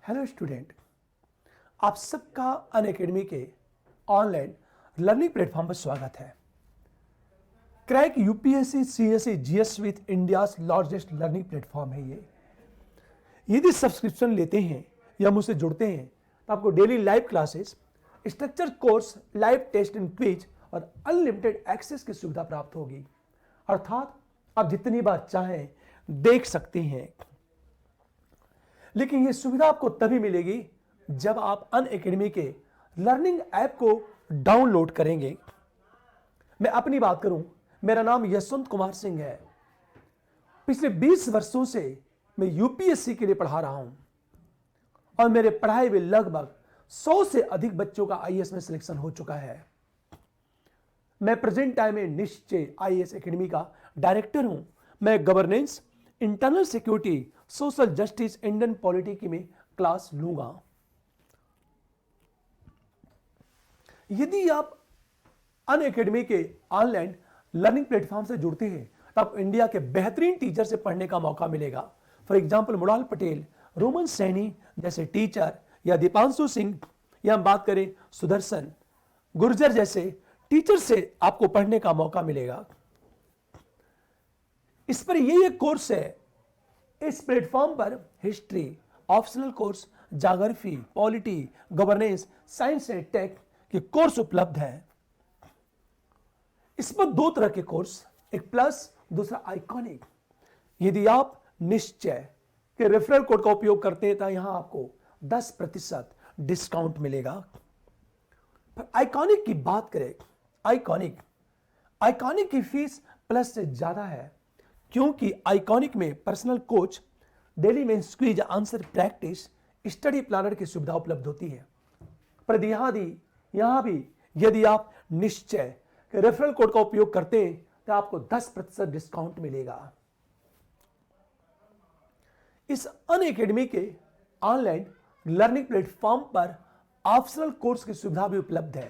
Hello student, आप सबका Unacademy के ऑनलाइन लर्निंग प्लेटफॉर्म पर स्वागत है। Crack UPSC CSE GS with India's largest learning platform है ये। यदि सब्सक्रिप्शन लेते हैं या मुझसे जुड़ते हैं तो आपको daily live classes, structure course, live test and quiz और अनलिमिटेड एक्सेस की सुविधा प्राप्त होगी। अर्थात आप जितनी बार चाहें देख सकते हैं। लेकिन यह सुविधा आपको तभी मिलेगी जब आप अनअकैडमी के लर्निंग ऐप को डाउनलोड करेंगे। मैं अपनी बात करूं, मेरा नाम यशवंत कुमार सिंह है। पिछले 20 वर्षों से मैं यूपीएससी के लिए पढ़ा रहा हूं और मेरे पढ़ाए हुए लगभग 100 से अधिक बच्चों का आईएएस में सिलेक्शन हो चुका है। मैं प्रेजेंट टाइम में निश्चय आईएएस एकेडमी का डायरेक्टर हूं। मैं governance, internal security, social justice, Indian polity की में क्लास लूंगा। यदि आप अनअकैडमी के ऑनलाइन लर्निंग प्लेटफॉर्म से जुड़ते हैं तो आप इंडिया के बेहतरीन टीचर से पढ़ने का मौका मिलेगा। फॉर एग्जाम्पल मृणाल पटेल, रोमन सैनी जैसे टीचर, या दीपांशु सिंह, या हम बात करें सुदर्शन गुर्जर जैसे टीचर से आपको पढ़ने का मौका मिलेगा। इस पर यही एक कोर्स है। इस प्लेटफॉर्म पर history, optional course, geography, polity, governance, science and tech के कोर्स उपलब्ध हैं। इस पर 2 तरह के कोर्स, एक प्लस, दूसरा आइकॉनिक। यदि आप निश्चय के रेफरल कोड का उपयोग करते हैं तो यहां आपको 10% डिस्काउंट मिलेगा। पर आइकॉनिक की बात करें, आइकॉनिक की फीस प्लस से ज्यादा है, क्योंकि आइकॉनिक में personal coach, daily mains quiz, answer practice, study planner की सुविधा उपलब्ध होती है। पर यहां भी यदि आप निश्चय के रेफरल कोड का उपयोग करते हैं तो आपको 10% डिस्काउंट मिलेगा। इस अनअकैडमी के ऑनलाइन लर्निंग प्लेटफॉर्म पर ऑप्शनल कोर्स की सुविधा भी उपलब्ध है।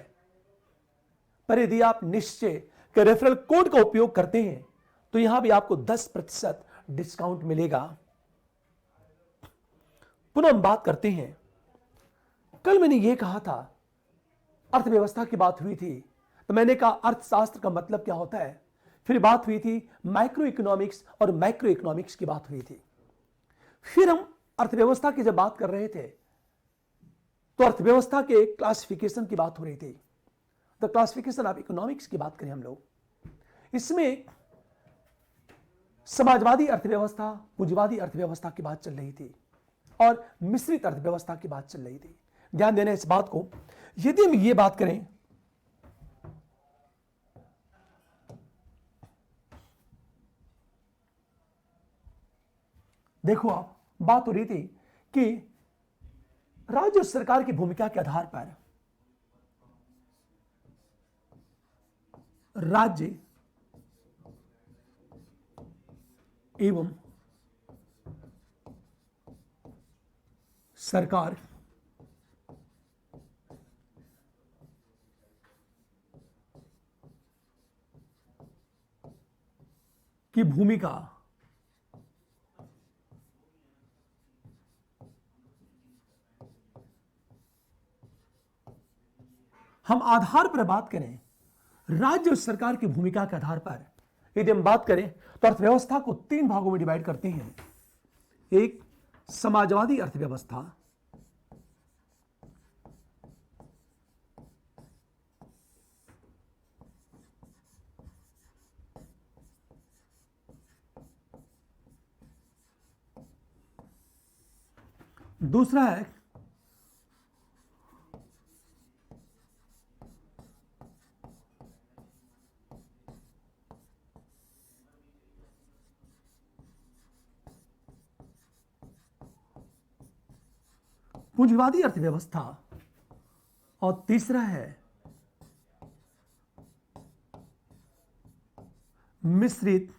पर यदि आप निश्चय के रेफरल कोड का उपयोग करते हैं तो यहां भी आपको 10% डिस्काउंट मिलेगा। पुनः हम बात करते हैं, कल मैंने यह कहा था, अर्थव्यवस्था की बात हुई थी, तो मैंने कहा अर्थशास्त्र का मतलब क्या होता है। फिर बात हुई थी माइक्रो इकोनॉमिक्स और मैक्रो इकोनॉमिक्स की बात हुई थी। फिर हम अर्थव्यवस्था की जब बात कर रहे थे तो अर्थव्यवस्था के क्लासिफिकेशन की बात हो रही थी। द क्लासिफिकेशन ऑफ इकोनॉमिक्स की बात करें हम लोग, इसमें समाजवादी अर्थव्यवस्था, पूंजीवादी अर्थव्यवस्था की बात चल रही थी और मिश्रित अर्थव्यवस्था की बात चल रही थी। ध्यान देना इस बात को। यदि हम ये बात करें, देखो आप, बात हो रही थी कि राज्य सरकार की भूमिका के आधार पर राज्य एवं सरकार की भूमिका हम आधार पर बात करें, राज्य और सरकार की भूमिका के आधार पर यदि हम बात करें तो अर्थव्यवस्था को 3 भागों में डिवाइड करते हैं। एक समाजवादी अर्थव्यवस्था, दूसरा है पूंजीवादी अर्थव्यवस्था और तीसरा है मिश्रित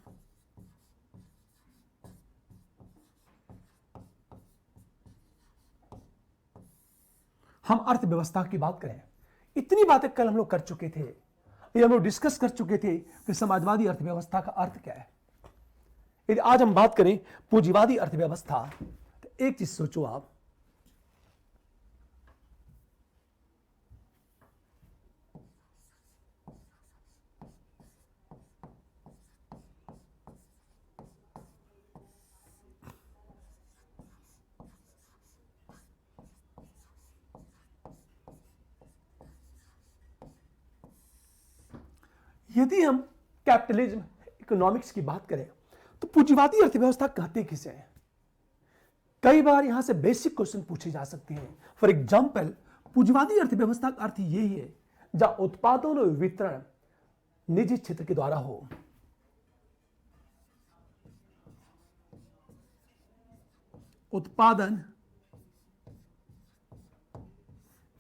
हम अर्थव्यवस्था की बात करें। इतनी बातें कल हम लोग कर चुके थे, ये हम लोग डिस्कस कर चुके थे कि समाजवादी अर्थव्यवस्था का अर्थ क्या है। यदि आज हम बात करें पूंजीवादी अर्थव्यवस्था, तो एक चीज सोचो आप, यदि हम कैपिटलिज्म इकोनॉमिक्स की बात करें तो पूंजीवादी अर्थव्यवस्था कहते किसे हैं? कई बार यहां से बेसिक क्वेश्चन पूछे जा सकते हैं। फॉर एग्जाम्पल, पूंजीवादी अर्थव्यवस्था का अर्थ यही है जहां उत्पादन और वितरण निजी क्षेत्र के द्वारा हो। उत्पादन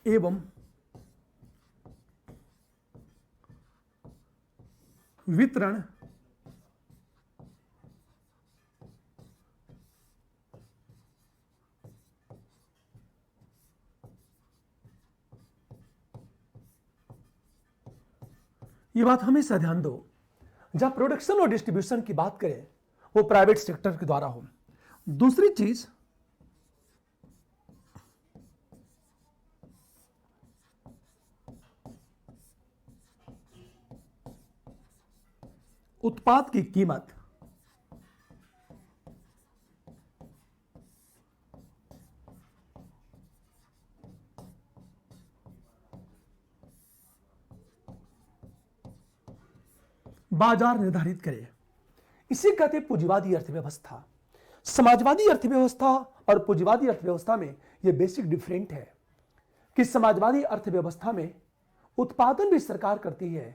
एवं वितरण ये बात हमेशा ध्यान दो, जहां प्रोडक्शन और डिस्ट्रीब्यूशन की बात करें वो प्राइवेट सेक्टर के द्वारा हो। दूसरी चीज, उत्पाद की कीमत बाजार निर्धारित करे। इसे कहते हैं पूंजीवादी अर्थव्यवस्था। समाजवादी अर्थव्यवस्था और पूंजीवादी अर्थव्यवस्था में यह बेसिक डिफरेंट है कि समाजवादी अर्थव्यवस्था में उत्पादन भी सरकार करती है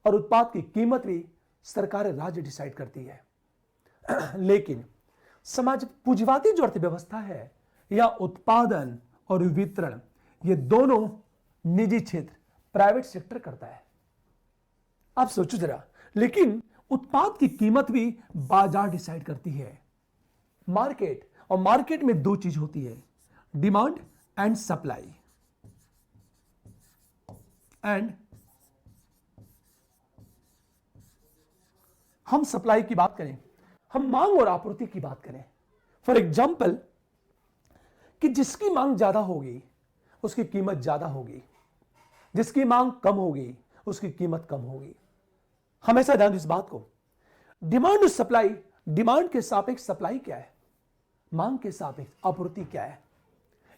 और उत्पाद की कीमत भी सरकार राज्य डिसाइड करती है। लेकिन पूंजीवादी जो अर्थव्यवस्था है या उत्पादन और वितरण ये दोनों निजी क्षेत्र प्राइवेट सेक्टर करता है। आप सोचो जरा, लेकिन उत्पाद की कीमत भी बाजार डिसाइड करती है, मार्केट। और मार्केट में दो चीज होती है, डिमांड एंड सप्लाई। एंड हम सप्लाई की बात करें, हम मांग और आपूर्ति की बात करें। फॉर एग्जाम्पल, कि जिसकी मांग ज्यादा होगी उसकी कीमत ज्यादा होगी, जिसकी मांग कम होगी उसकी कीमत कम होगी। हमेशा ध्यान दो इस बात को। डिमांड और सप्लाई, डिमांड के सापेक्ष सप्लाई क्या है, मांग के सापेक्ष आपूर्ति क्या है,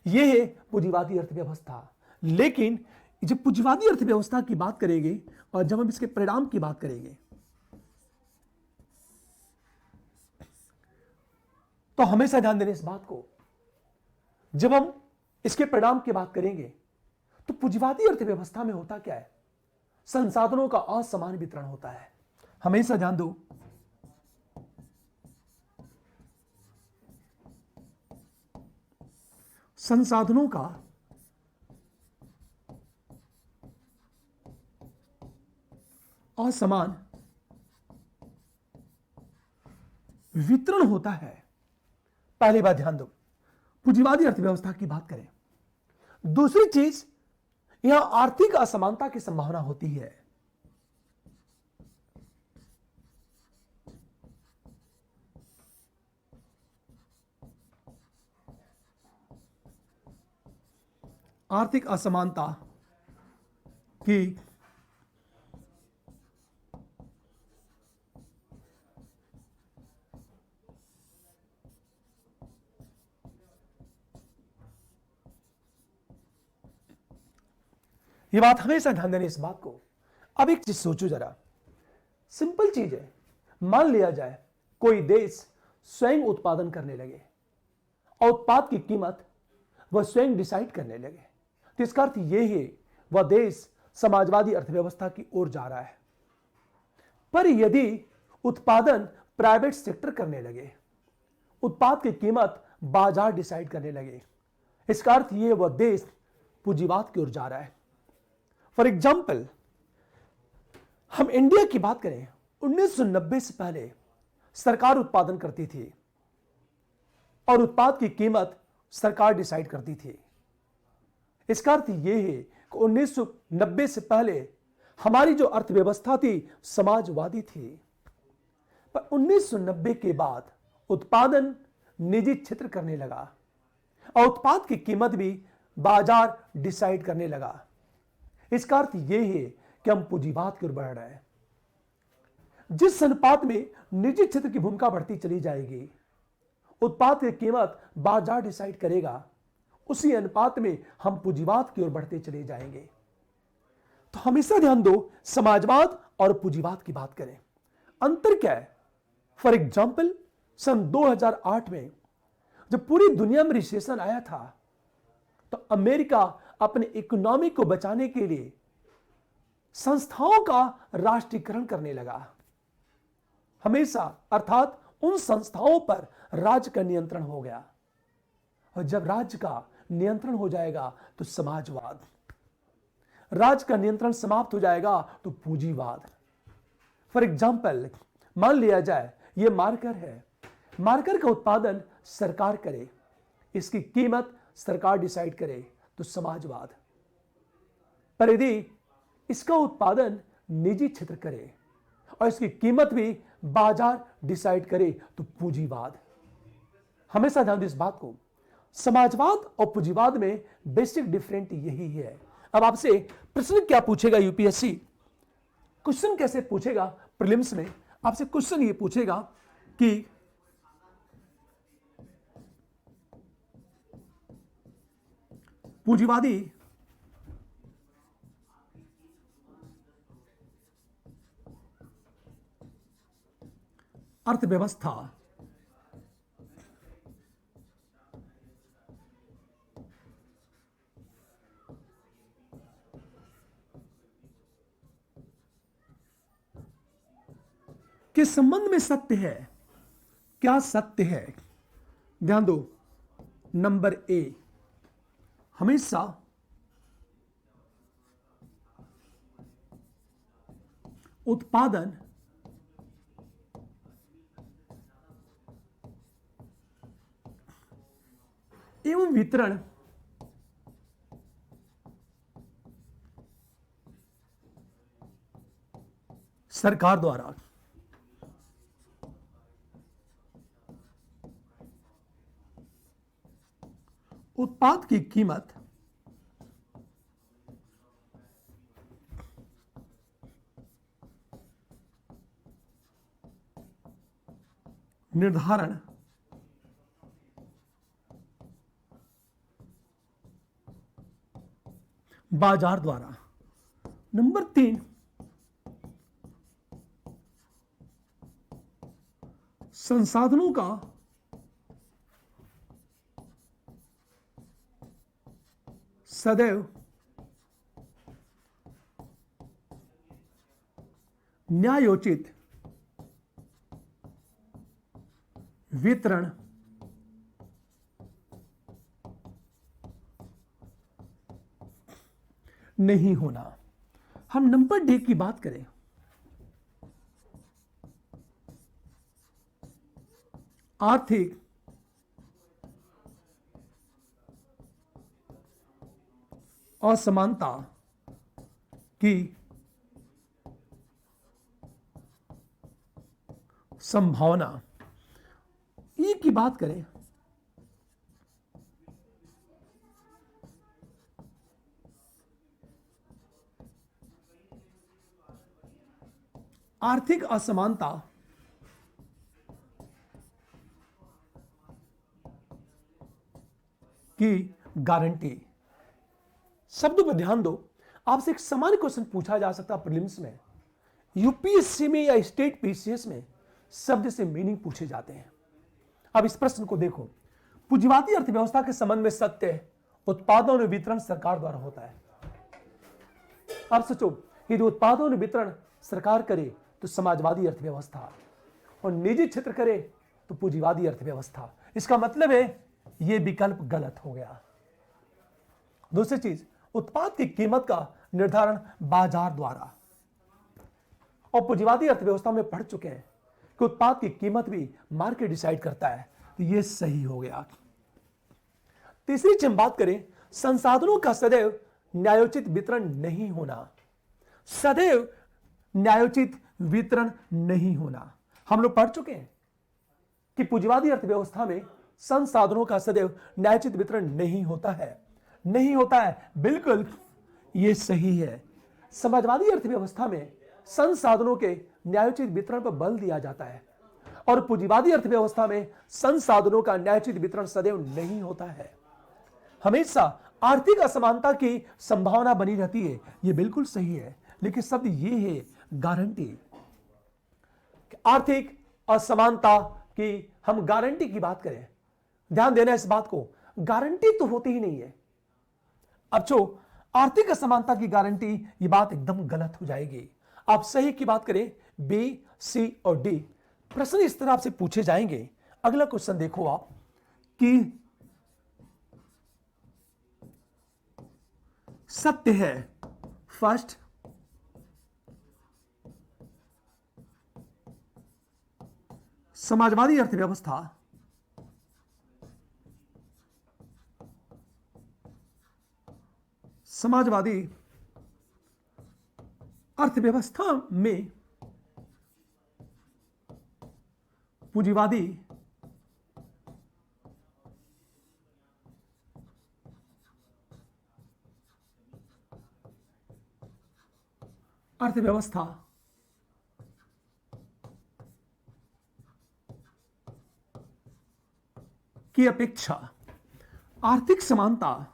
यह है पूंजीवादी अर्थव्यवस्था। लेकिन जब पूंजीवादी अर्थव्यवस्था की बात करेंगे और जब हम इसके परिणाम की बात करेंगे तो हमेशा ध्यान देने इस बात को, जब हम इसके परिणाम की बात करेंगे तो पूंजीवादी अर्थव्यवस्था में होता क्या है, संसाधनों का असमान वितरण होता है। हमेशा ध्यान दो, संसाधनों का असमान वितरण होता है। पहली बात ध्यान दो, पूंजीवादी अर्थव्यवस्था की बात करें। दूसरी चीज, यहां आर्थिक असमानता की संभावना होती है। आर्थिक असमानता की ये बात हमेशा ध्यान देने इस बात को। अब एक चीज सोचो जरा, सिंपल चीज है। मान लिया जाए कोई देश स्वयं उत्पादन करने लगे और उत्पाद की कीमत वह स्वयं डिसाइड करने लगे, तो इसका अर्थ यह है वह देश समाजवादी अर्थव्यवस्था की ओर जा रहा है। पर यदि उत्पादन प्राइवेट सेक्टर करने लगे, उत्पाद की कीमत बाजार डिसाइड करने लगे, इसका अर्थ यह वह देश पूंजीवाद की ओर जा रहा है। फॉर एग्जाम्पल, हम इंडिया की बात करें, 1990 से पहले सरकार उत्पादन करती थी और उत्पाद की कीमत सरकार डिसाइड करती थी। इसका अर्थ यह है कि 1990 से पहले हमारी जो अर्थव्यवस्था थी समाजवादी थी, पर 1990 के बाद उत्पादन निजी क्षेत्र करने लगा और उत्पाद की कीमत भी बाजार डिसाइड करने लगा। इसका अर्थ यह है कि हम पूंजीवाद की ओर बढ़ रहे हैं। जिस अनुपात में निजी क्षेत्र की भूमिका बढ़ती चली जाएगी, उत्पाद की कीमत बाजार डिसाइड करेगा, उसी अनुपात में हम पूंजीवाद की ओर बढ़ते चले जाएंगे। तो हमेशा ध्यान दो, समाजवाद और पूंजीवाद की बात करें, अंतर क्या है? फॉर एग्जाम्पल, सन 2008 में जब पूरी दुनिया में रिसेशन आया था, तो अमेरिका अपने इकोनॉमी को बचाने के लिए संस्थाओं का राष्ट्रीयकरण करने लगा। हमेशा, अर्थात उन संस्थाओं पर राज्य का नियंत्रण हो गया, और जब राज्य का नियंत्रण हो जाएगा तो समाजवाद, राज्य का नियंत्रण समाप्त हो जाएगा तो पूंजीवाद। फॉर एग्जाम्पल, मान लिया जाए यह मार्कर है, मार्कर का उत्पादन सरकार करे, इसकी कीमत सरकार डिसाइड करे तो समाजवाद। पर यदि इसका उत्पादन निजी क्षेत्र करे और इसकी कीमत भी बाजार डिसाइड करे तो पूंजीवाद। हमेशा ध्यान दें इस बात को, समाजवाद और पूंजीवाद में बेसिक डिफरेंट यही है। अब आपसे प्रश्न क्या पूछेगा यूपीएससी? क्वेश्चन कैसे पूछेगा प्रीलिम्स में? आपसे क्वेश्चन ये पूछेगा कि पूंजीवादी अर्थव्यवस्था के संबंध में सत्य है? क्या सत्य है? ध्यान दो, नंबर ए, हमेशा उत्पादन एवं वितरण सरकार द्वारा उत्पाद की कीमत निर्धारण बाजार द्वारा। नंबर 3, संसाधनों का सदैव न्यायोचित वितरण नहीं होना। हम नंबर डी की बात करें, आर्थिक असमानता की संभावना, ये की बात करें, आर्थिक असमानता की गारंटी। शब्दों पर ध्यान दो, आपसे एक सामान्य क्वेश्चन पूछा जा सकता है प्रीलिम्स में, यूपीएससी में या स्टेट पीसीएस में शब्द से मीनिंग पूछे जाते हैं। अब इस प्रश्न को देखो, पूंजीवादी अर्थव्यवस्था के संबंध में सत्य है, उत्पादन और वितरण सरकार द्वारा होता है। अब सोचो, यदि उत्पादन और वितरण सरकार करे तो समाजवादी अर्थव्यवस्था, और निजी क्षेत्र करे तो पूंजीवादी अर्थव्यवस्था। इसका मतलब है यह विकल्प गलत हो गया। दूसरी चीज, उत्पाद की कीमत का निर्धारण बाजार द्वारा, और पूंजीवादी अर्थव्यवस्था में पढ़ चुके हैं कि उत्पाद की कीमत भी मार्केट डिसाइड करता है, तो यह सही हो गया। तीसरी चीज बात करें, संसाधनों का सदैव न्यायोचित वितरण नहीं होना। सदैव न्यायोचित वितरण नहीं होना, हम लोग पढ़ चुके हैं कि पूंजीवादी अर्थव्यवस्था में संसाधनों का सदैव न्यायोचित वितरण नहीं होता है। नहीं होता है, बिल्कुल यह सही है। समाजवादी अर्थव्यवस्था में संसाधनों के न्यायोचित वितरण पर बल दिया जाता है, और पूंजीवादी अर्थव्यवस्था में संसाधनों का न्यायोचित वितरण सदैव नहीं होता है। हमेशा आर्थिक असमानता की संभावना बनी रहती है, यह बिल्कुल सही है, लेकिन शब्द यह है गारंटी। आर्थिक असमानता की हम गारंटी की बात करें, ध्यान देना इस बात को, गारंटी तो होती ही नहीं है। अब जो आर्थिक असमानता की गारंटी, ये बात एकदम गलत हो जाएगी। आप सही की बात करें, बी, सी और डी। प्रश्न इस तरह से पूछे जाएंगे। अगला क्वेश्चन देखो आप कि सत्य है, फर्स्ट, समाजवादी अर्थव्यवस्था समाजवादी अर्थव्यवस्था में पूंजीवादी अर्थव्यवस्था की अपेक्षा आर्थिक समानता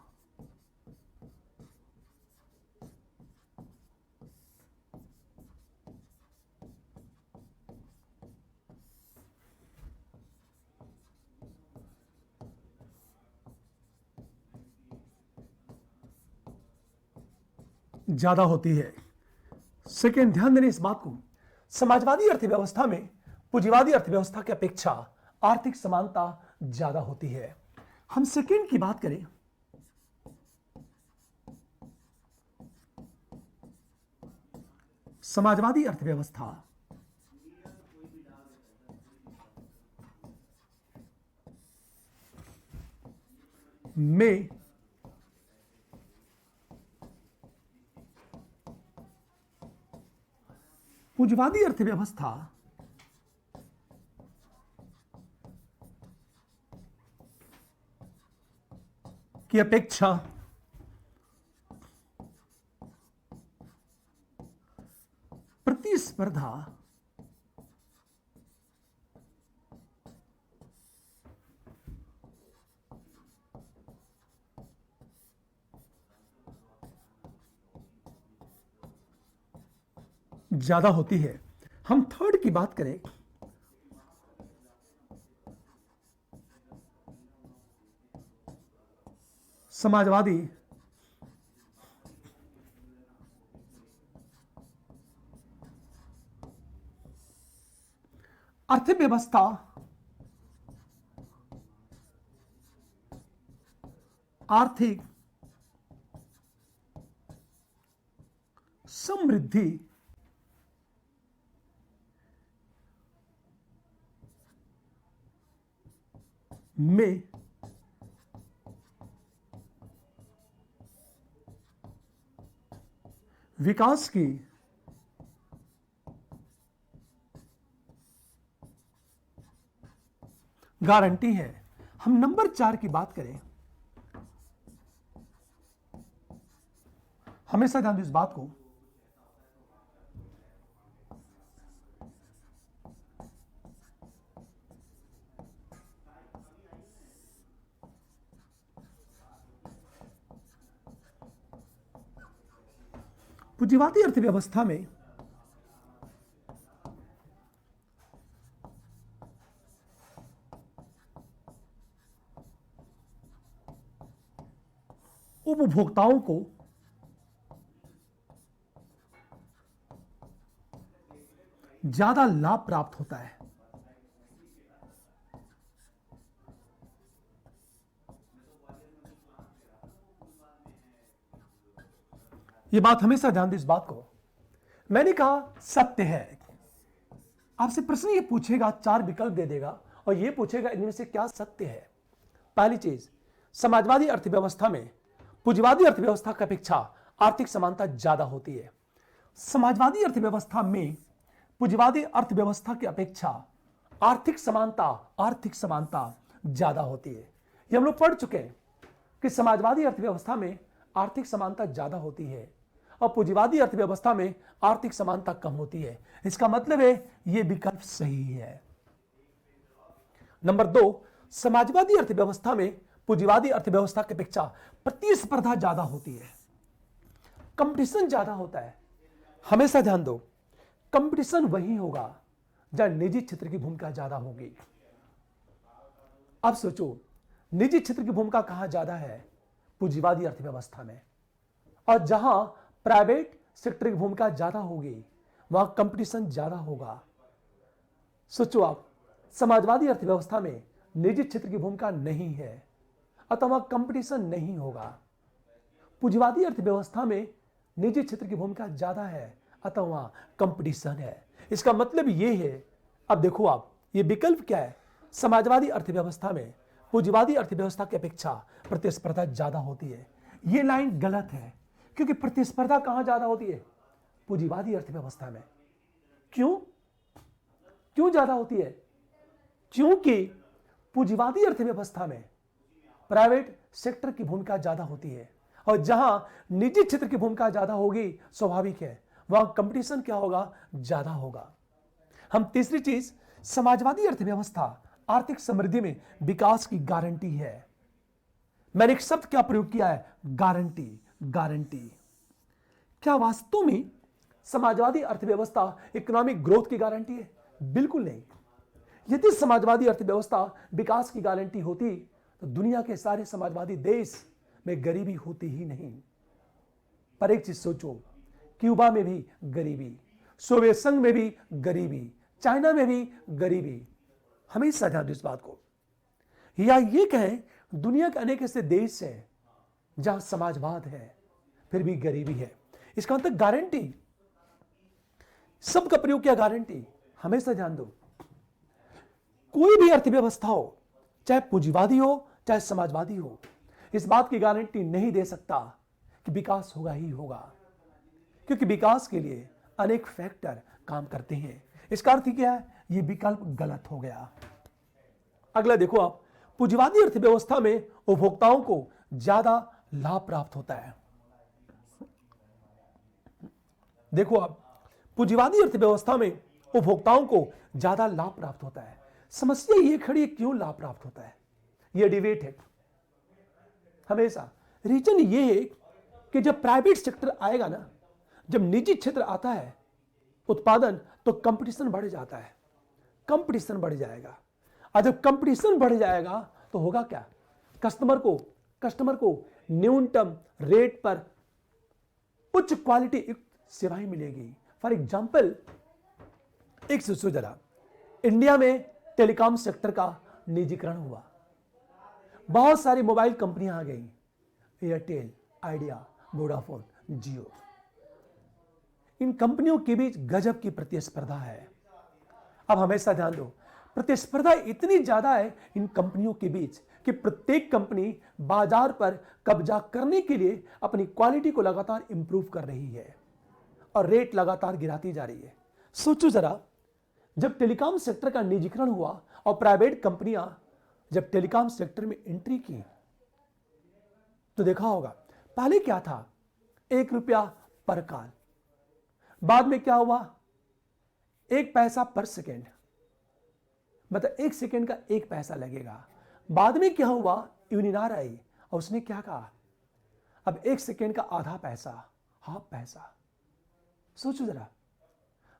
ज्यादा होती है। सेकेंड, ध्यान देने इस बात को, समाजवादी अर्थव्यवस्था में पूंजीवादी अर्थव्यवस्था की अपेक्षा आर्थिक समानता ज्यादा होती है। हम सेकेंड की बात करें, समाजवादी अर्थव्यवस्था में पूंजीवादी अर्थव्यवस्था की अपेक्षा प्रतिस्पर्धा ज्यादा होती है। हम थर्ड की बात करें, समाजवादी अर्थव्यवस्था आर्थिक समृद्धि में विकास की गारंटी है। हम नंबर 4 की बात करें, हमेशा ध्यान दो इस बात को, पूंजीवादी अर्थव्यवस्था में उपभोक्ताओं को ज्यादा लाभ प्राप्त होता है। यह बात हमेशा ध्यान दें इस बात को। मैंने कहा सत्य है, आपसे प्रश्न ये पूछेगा, 4 विकल्प दे देगा और ये पूछेगा इनमें से क्या सत्य है। पहली चीज, समाजवादी अर्थव्यवस्था में पूंजीवादी अर्थव्यवस्था की अपेक्षा आर्थिक समानता ज्यादा होती है। समाजवादी अर्थव्यवस्था में पूंजीवादी अर्थव्यवस्था की अपेक्षा आर्थिक समानता ज्यादा होती है। ये हम लोग पढ़ चुके हैं कि समाजवादी अर्थव्यवस्था में आर्थिक समानता ज्यादा होती है और पूंजीवादी अर्थव्यवस्था में आर्थिक समानता कम होती है। इसका मतलब है यह विकल्प सही है। नंबर 2, समाजवादी अर्थव्यवस्था में पूंजीवादी अर्थव्यवस्था की अपेक्षा प्रतिस्पर्धा ज्यादा होती है, कंपटीशन ज्यादा होता है। हमेशा ध्यान दो, कंपटीशन वही होगा जहां निजी क्षेत्र की भूमिका ज्यादा होगी। अब सोचो, निजी क्षेत्र की भूमिका कहां ज्यादा है? पूंजीवादी अर्थव्यवस्था में। और जहां प्राइवेट सेक्टर की भूमिका ज्यादा होगी वहां कंपटीशन ज्यादा होगा। सोचो आप, समाजवादी अर्थव्यवस्था में निजी क्षेत्र की भूमिका नहीं है, अतः वहां कंपटीशन नहीं होगा। पूंजीवादी अर्थव्यवस्था में निजी क्षेत्र की भूमिका ज्यादा है, अतः वहां कंपटीशन है। इसका मतलब यह है, अब देखो आप, ये विकल्प क्या है? समाजवादी अर्थव्यवस्था में पूंजीवादी अर्थव्यवस्था की अपेक्षा प्रतिस्पर्धा ज्यादा होती है। यह लाइन गलत है, क्योंकि प्रतिस्पर्धा कहां ज्यादा होती है? पूंजीवादी अर्थव्यवस्था में। क्यों ज्यादा होती है? क्योंकि पूंजीवादी अर्थव्यवस्था में प्राइवेट सेक्टर की भूमिका ज्यादा होती है, और जहां निजी क्षेत्र की भूमिका ज्यादा होगी, स्वाभाविक है वहां कंपटीशन क्या होगा? ज्यादा होगा। हम तीसरी चीज, समाजवादी अर्थव्यवस्था आर्थिक समृद्धि में विकास की गारंटी है। मैंने एक शब्द क्या प्रयोग किया है? गारंटी। गारंटी। क्या वास्तव में समाजवादी अर्थव्यवस्था इकोनॉमिक ग्रोथ की गारंटी है? बिल्कुल नहीं। यदि समाजवादी अर्थव्यवस्था विकास की गारंटी होती तो दुनिया के सारे समाजवादी देश में गरीबी होती ही नहीं। पर एक चीज सोचो, क्यूबा में भी गरीबी, सोवियत संघ में भी गरीबी, चाइना में भी गरीबी। हमेशा ध्यान दो इस बात को। या ये कहें, दुनिया के अनेक ऐसे देश हैं जहां समाजवाद है फिर भी गरीबी है। इसका मतलब गारंटी, शब्द का प्रयोग किया, गारंटी। हमेशा ध्यान दो, कोई भी अर्थव्यवस्था हो, चाहे पूंजीवादी हो चाहे समाजवादी हो, इस बात की गारंटी नहीं दे सकता कि विकास होगा ही होगा, क्योंकि विकास के लिए अनेक फैक्टर काम करते हैं। इसका अर्थ क्या है? यह विकल्प गलत हो गया। अगला देखो आप, पूंजीवादी अर्थव्यवस्था में उपभोक्ताओं को ज्यादा लाभ प्राप्त होता है। देखो आप, पूंजीवादी अर्थव्यवस्था में उपभोक्ताओं को ज्यादा लाभ प्राप्त होता है। समस्या यह खड़ी है, क्यों लाभ प्राप्त होता है? यह डिबेट है हमेशा। रीजन यह है कि जब प्राइवेट सेक्टर आएगा ना, जब निजी क्षेत्र आता है उत्पादन, तो कंपटीशन बढ़ जाता है। कंपटीशन बढ़ जाएगा, और जब कंपटीशन बढ़ जाएगा तो होगा क्या? कस्टमर को न्यूनतम रेट पर उच्च क्वालिटी युक्त सेवाएं मिलेगी। फॉर एग्जाम्पल, एक सोचो जरा, इंडिया में टेलीकॉम सेक्टर का निजीकरण हुआ, बहुत सारी मोबाइल कंपनियां आ गई, एयरटेल, आइडिया, वोडाफोन, जियो। इन कंपनियों के बीच गजब की प्रतिस्पर्धा है। अब हमेशा ध्यान दो, प्रतिस्पर्धा इतनी ज्यादा है इन कंपनियों के बीच कि प्रत्येक कंपनी बाजार पर कब्जा करने के लिए अपनी क्वालिटी को लगातार इंप्रूव कर रही है और रेट लगातार गिराती जा रही है। सोचो जरा, जब टेलीकॉम सेक्टर का निजीकरण हुआ और प्राइवेट कंपनियां जब टेलीकॉम सेक्टर में एंट्री की, तो देखा होगा पहले क्या था? 1 रुपया पर कॉल। बाद में क्या हुआ? 1 पैसा पर सेकेंड, मतलब 1 सेकेंड का 1 पैसा लगेगा। बाद में क्या हुआ? यूनिनार आई और उसने क्या कहा? अब 1 सेकेंड का आधा पैसा, हाफ पैसा। सोचो जरा,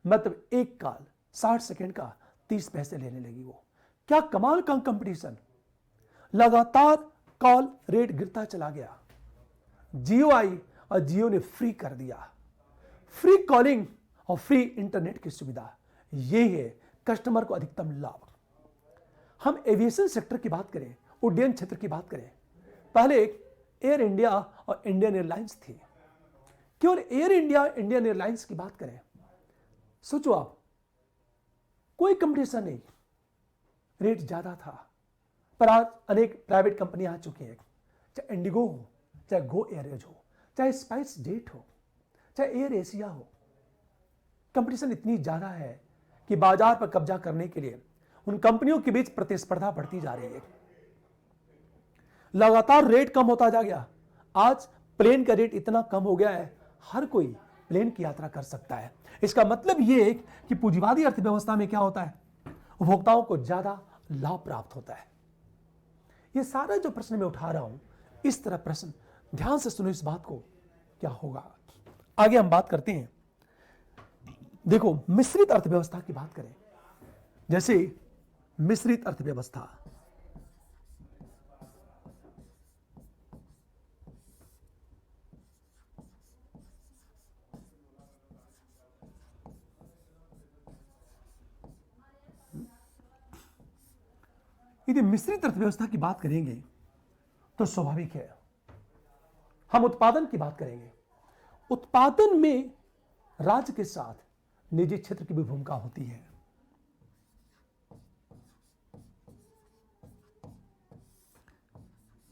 मतलब 1 कॉल 60 सेकेंड का 30 पैसे लेने लगी वो। क्या कमाल का कंपटीशन! लगातार कॉल रेट गिरता चला गया। जियो आई और जियो ने फ्री कर दिया। फ्री कॉलिंग और फ्री इंटरनेट की सुविधा, यह है कस्टमर को अधिकतम लाभ। हम एविएशन सेक्टर की बात करें, उड्डयन क्षेत्र की बात करें, पहले एयर इंडिया और इंडियन एयरलाइंस थी। केवल एयर इंडिया, इंडियन एयरलाइंस की बात करें, सोचो आप, कोई कंपटीशन नहीं, रेट ज्यादा था। पर आज अनेक प्राइवेट कंपनियां आ चुकी हैं, चाहे इंडिगो हो, चाहे गो एयरवेज हो, चाहे स्पाइस जेट हो, चाहे एयर एशिया हो। कंपटीशन इतनी ज्यादा है कि बाजार पर कब्जा करने के लिए उन कंपनियों के बीच प्रतिस्पर्धा बढ़ती जा रही है। लगातार रेट कम होता जा गया। आज प्लेन का रेट इतना कम हो गया है, हर कोई प्लेन की यात्रा कर सकता है। इसका मतलब यह है कि पूंजीवादी अर्थव्यवस्था में क्या होता है? उपभोक्ताओं को ज्यादा लाभ प्राप्त होता है। यह सारा जो प्रश्न मैं उठा रहा हूं, इस तरह प्रश्न, ध्यान से सुनो इस बात को, क्या होगा। आगे हम बात करते हैं देखो, मिश्रित अर्थव्यवस्था की बात करें, जैसे मिश्रित अर्थव्यवस्था, यदि मिश्रित अर्थव्यवस्था की बात करेंगे तो स्वाभाविक है हम उत्पादन की बात करेंगे। उत्पादन में राज्य के साथ निजी क्षेत्र की भी भूमिका होती है।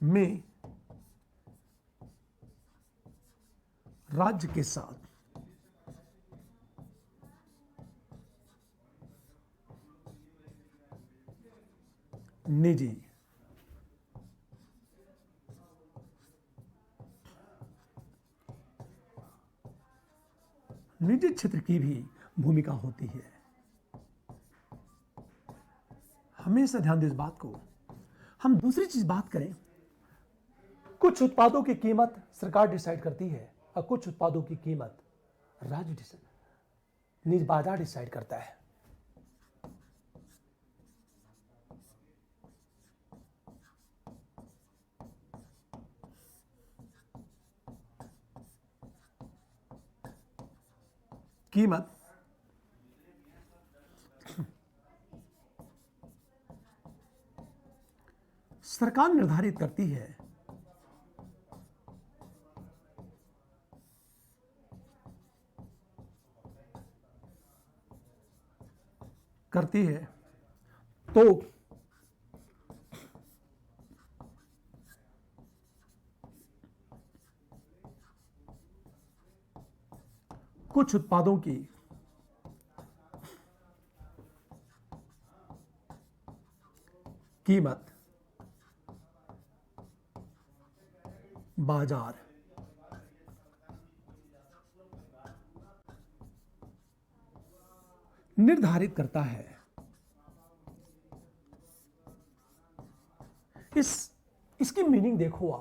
में राज्य के साथ निजी निजी क्षेत्र की भी भूमिका होती है। हमेशा ध्यान दें इस बात को। हम दूसरी चीज बात करें, कुछ उत्पादों की कीमत सरकार डिसाइड करती है और कुछ उत्पादों की कीमत राज्य निजी बाजार डिसाइड करता है। कीमत सरकार निर्धारित करती है। तो कुछ उत्पादों की कीमत बाजार निर्धारित करता है। इसकी मीनिंग देखो,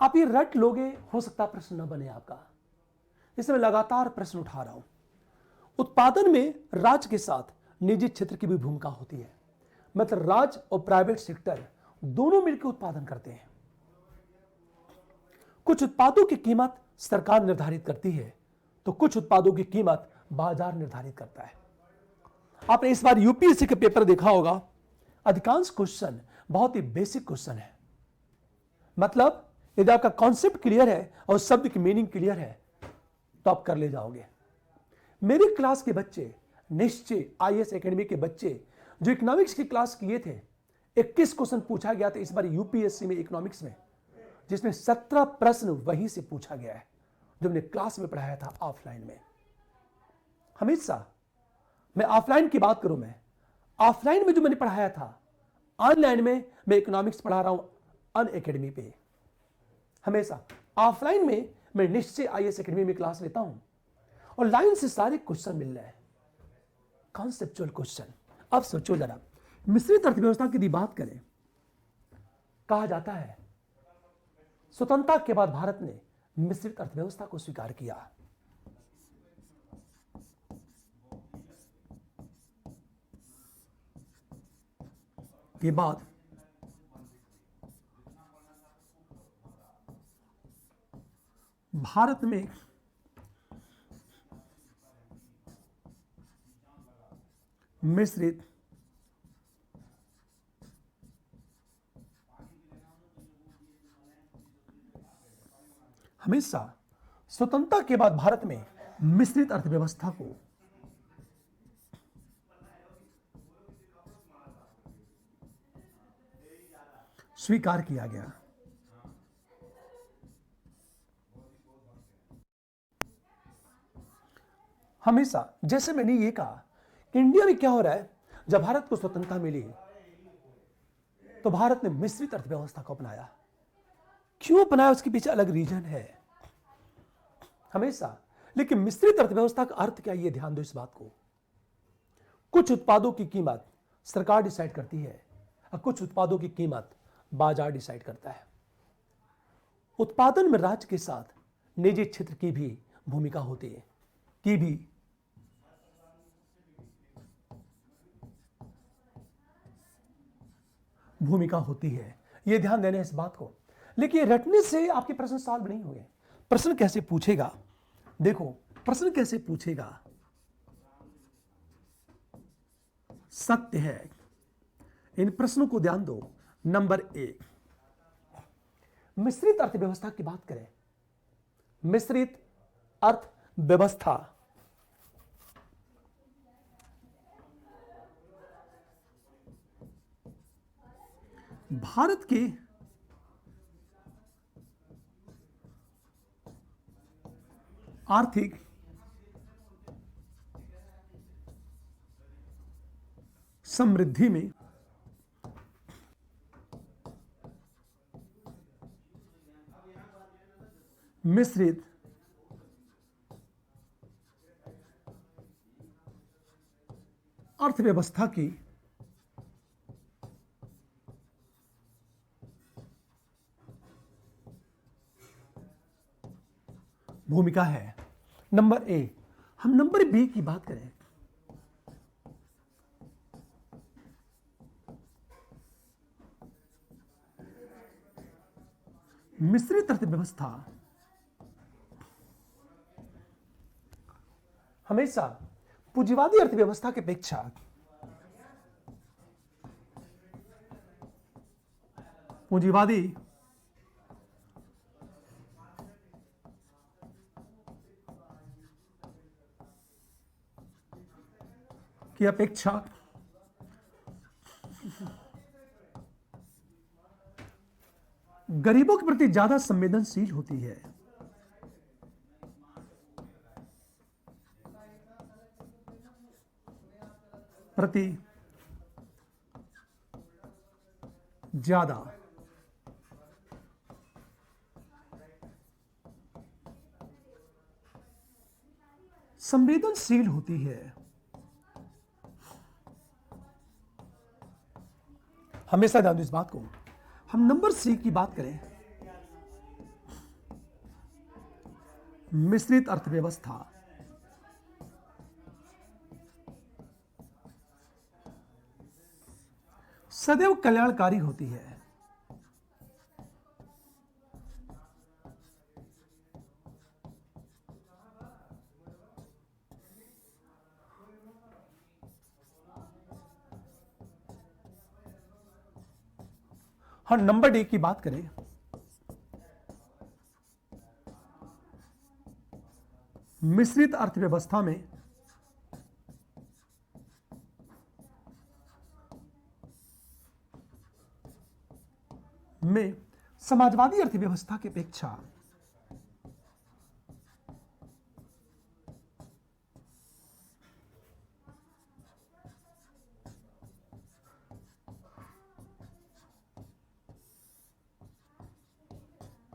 आप ये रट लोगे, हो सकता प्रश्न न बने आपका, इसमें लगातार प्रश्न उठा रहा हूं। उत्पादन में राज्य के साथ निजी क्षेत्र की भी भूमिका होती है। मतलब राज्य और प्राइवेट सेक्टर दोनों मिलकर उत्पादन करते हैं। कुछ उत्पादों की कीमत सरकार निर्धारित करती है तो कुछ उत्पादों की कीमत बाजार निर्धारित करता है। आपने इस बार यूपीएससी के पेपर देखा होगा, अधिकांश क्वेश्चन बहुत ही बेसिक क्वेश्चन है। मतलब यदि आपका कॉन्सेप्ट क्लियर है और शब्द की मीनिंग क्लियर है तो आप कर ले जाओगे। मेरी क्लास के बच्चे, निश्चय आईएएस एकेडमी के बच्चे जो इकोनॉमिक्स की क्लास किए थे, 21 क्वेश्चन पूछा गया था इस बार यूपीएससी में इकोनॉमिक्स में, जिसमें 17 प्रश्न वहीं से पूछा गया है जो हमने क्लास में पढ़ाया था ऑफलाइन में। हमेशा मैं ऑफलाइन की बात करूं, मैं ऑफलाइन में जो मैंने पढ़ाया था, ऑनलाइन में मैं इकोनॉमिक्स पढ़ा रहा हूं अन एकेडमी पे। हमेशा ऑफलाइन में मैं निश्चय आईएएस एकेडमी में क्लास लेता हूं और लाइन से सारे क्वेश्चन मिल रहे हैं, कॉन्सेप्चुअल क्वेश्चन। अब सोचो जरा, मिश्रित अर्थव्यवस्था की बात करें, कहा जाता है स्वतंत्रता के बाद भारत ने मिश्रित अर्थव्यवस्था को स्वीकार किया। के बाद भारत में मिश्रित हमेशा स्वतंत्रता के बाद भारत में मिश्रित अर्थव्यवस्था को स्वीकार किया गया। हमेशा, जैसे मैंने ये कहा कि इंडिया में क्या हो रहा है, जब भारत को स्वतंत्रता मिली तो भारत ने मिश्रित अर्थव्यवस्था को अपनाया। क्यों अपनाया, उसके पीछे अलग रीजन है हमेशा। लेकिन मिश्रित अर्थव्यवस्था का अर्थ क्या, ये ध्यान दो इस बात को। कुछ उत्पादों की कीमत सरकार डिसाइड करती है और कुछ उत्पादों की कीमत बाजार डिसाइड करता है। उत्पादन में राज्य के साथ निजी क्षेत्र की भी भूमिका होती है, भूमिका होती है। यह ध्यान देने इस बात को। लेकिन रटने से आपके प्रश्न सॉल्व नहीं होंगे। प्रश्न कैसे पूछेगा? देखो प्रश्न कैसे पूछेगा। सत्य है। इन प्रश्नों को ध्यान दो। नंबर 1, मिश्रित अर्थव्यवस्था की बात करें। मिश्रित अर्थव्यवस्था भारत के आर्थिक समृद्धि में मिश्रित अर्थव्यवस्था की भूमिका है। Number A. हम नंबर बी की बात करें। मिश्रित अर्थव्यवस्था हमेशा पूंजीवादी अर्थव्यवस्था की अपेक्षा पूंजीवादी की अपेक्षा गरीबों के प्रति ज्यादा संवेदनशील होती है। प्रति ज्यादा संवेदनशील होती है। हमेशा ध्यान दो इस बात को। हम नंबर सी की बात करें। मिश्रित अर्थव्यवस्था सदैव कल्याणकारी होती है। हम नंबर डी की बात करें। मिश्रित अर्थव्यवस्था में समाजवादी अर्थव्यवस्था की अपेक्षा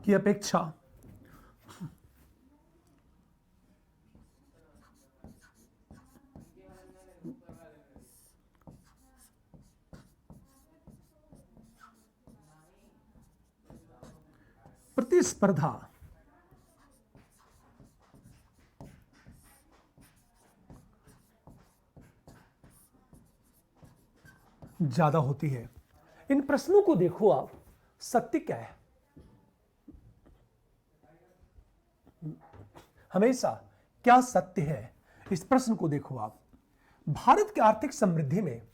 की अपेक्षा प्रतिस्पर्धा ज्यादा होती है। इन प्रश्नों को देखो आप। सत्य क्या है? हमेशा क्या सत्य है? इस प्रश्न को देखो आप। भारत की आर्थिक समृद्धि में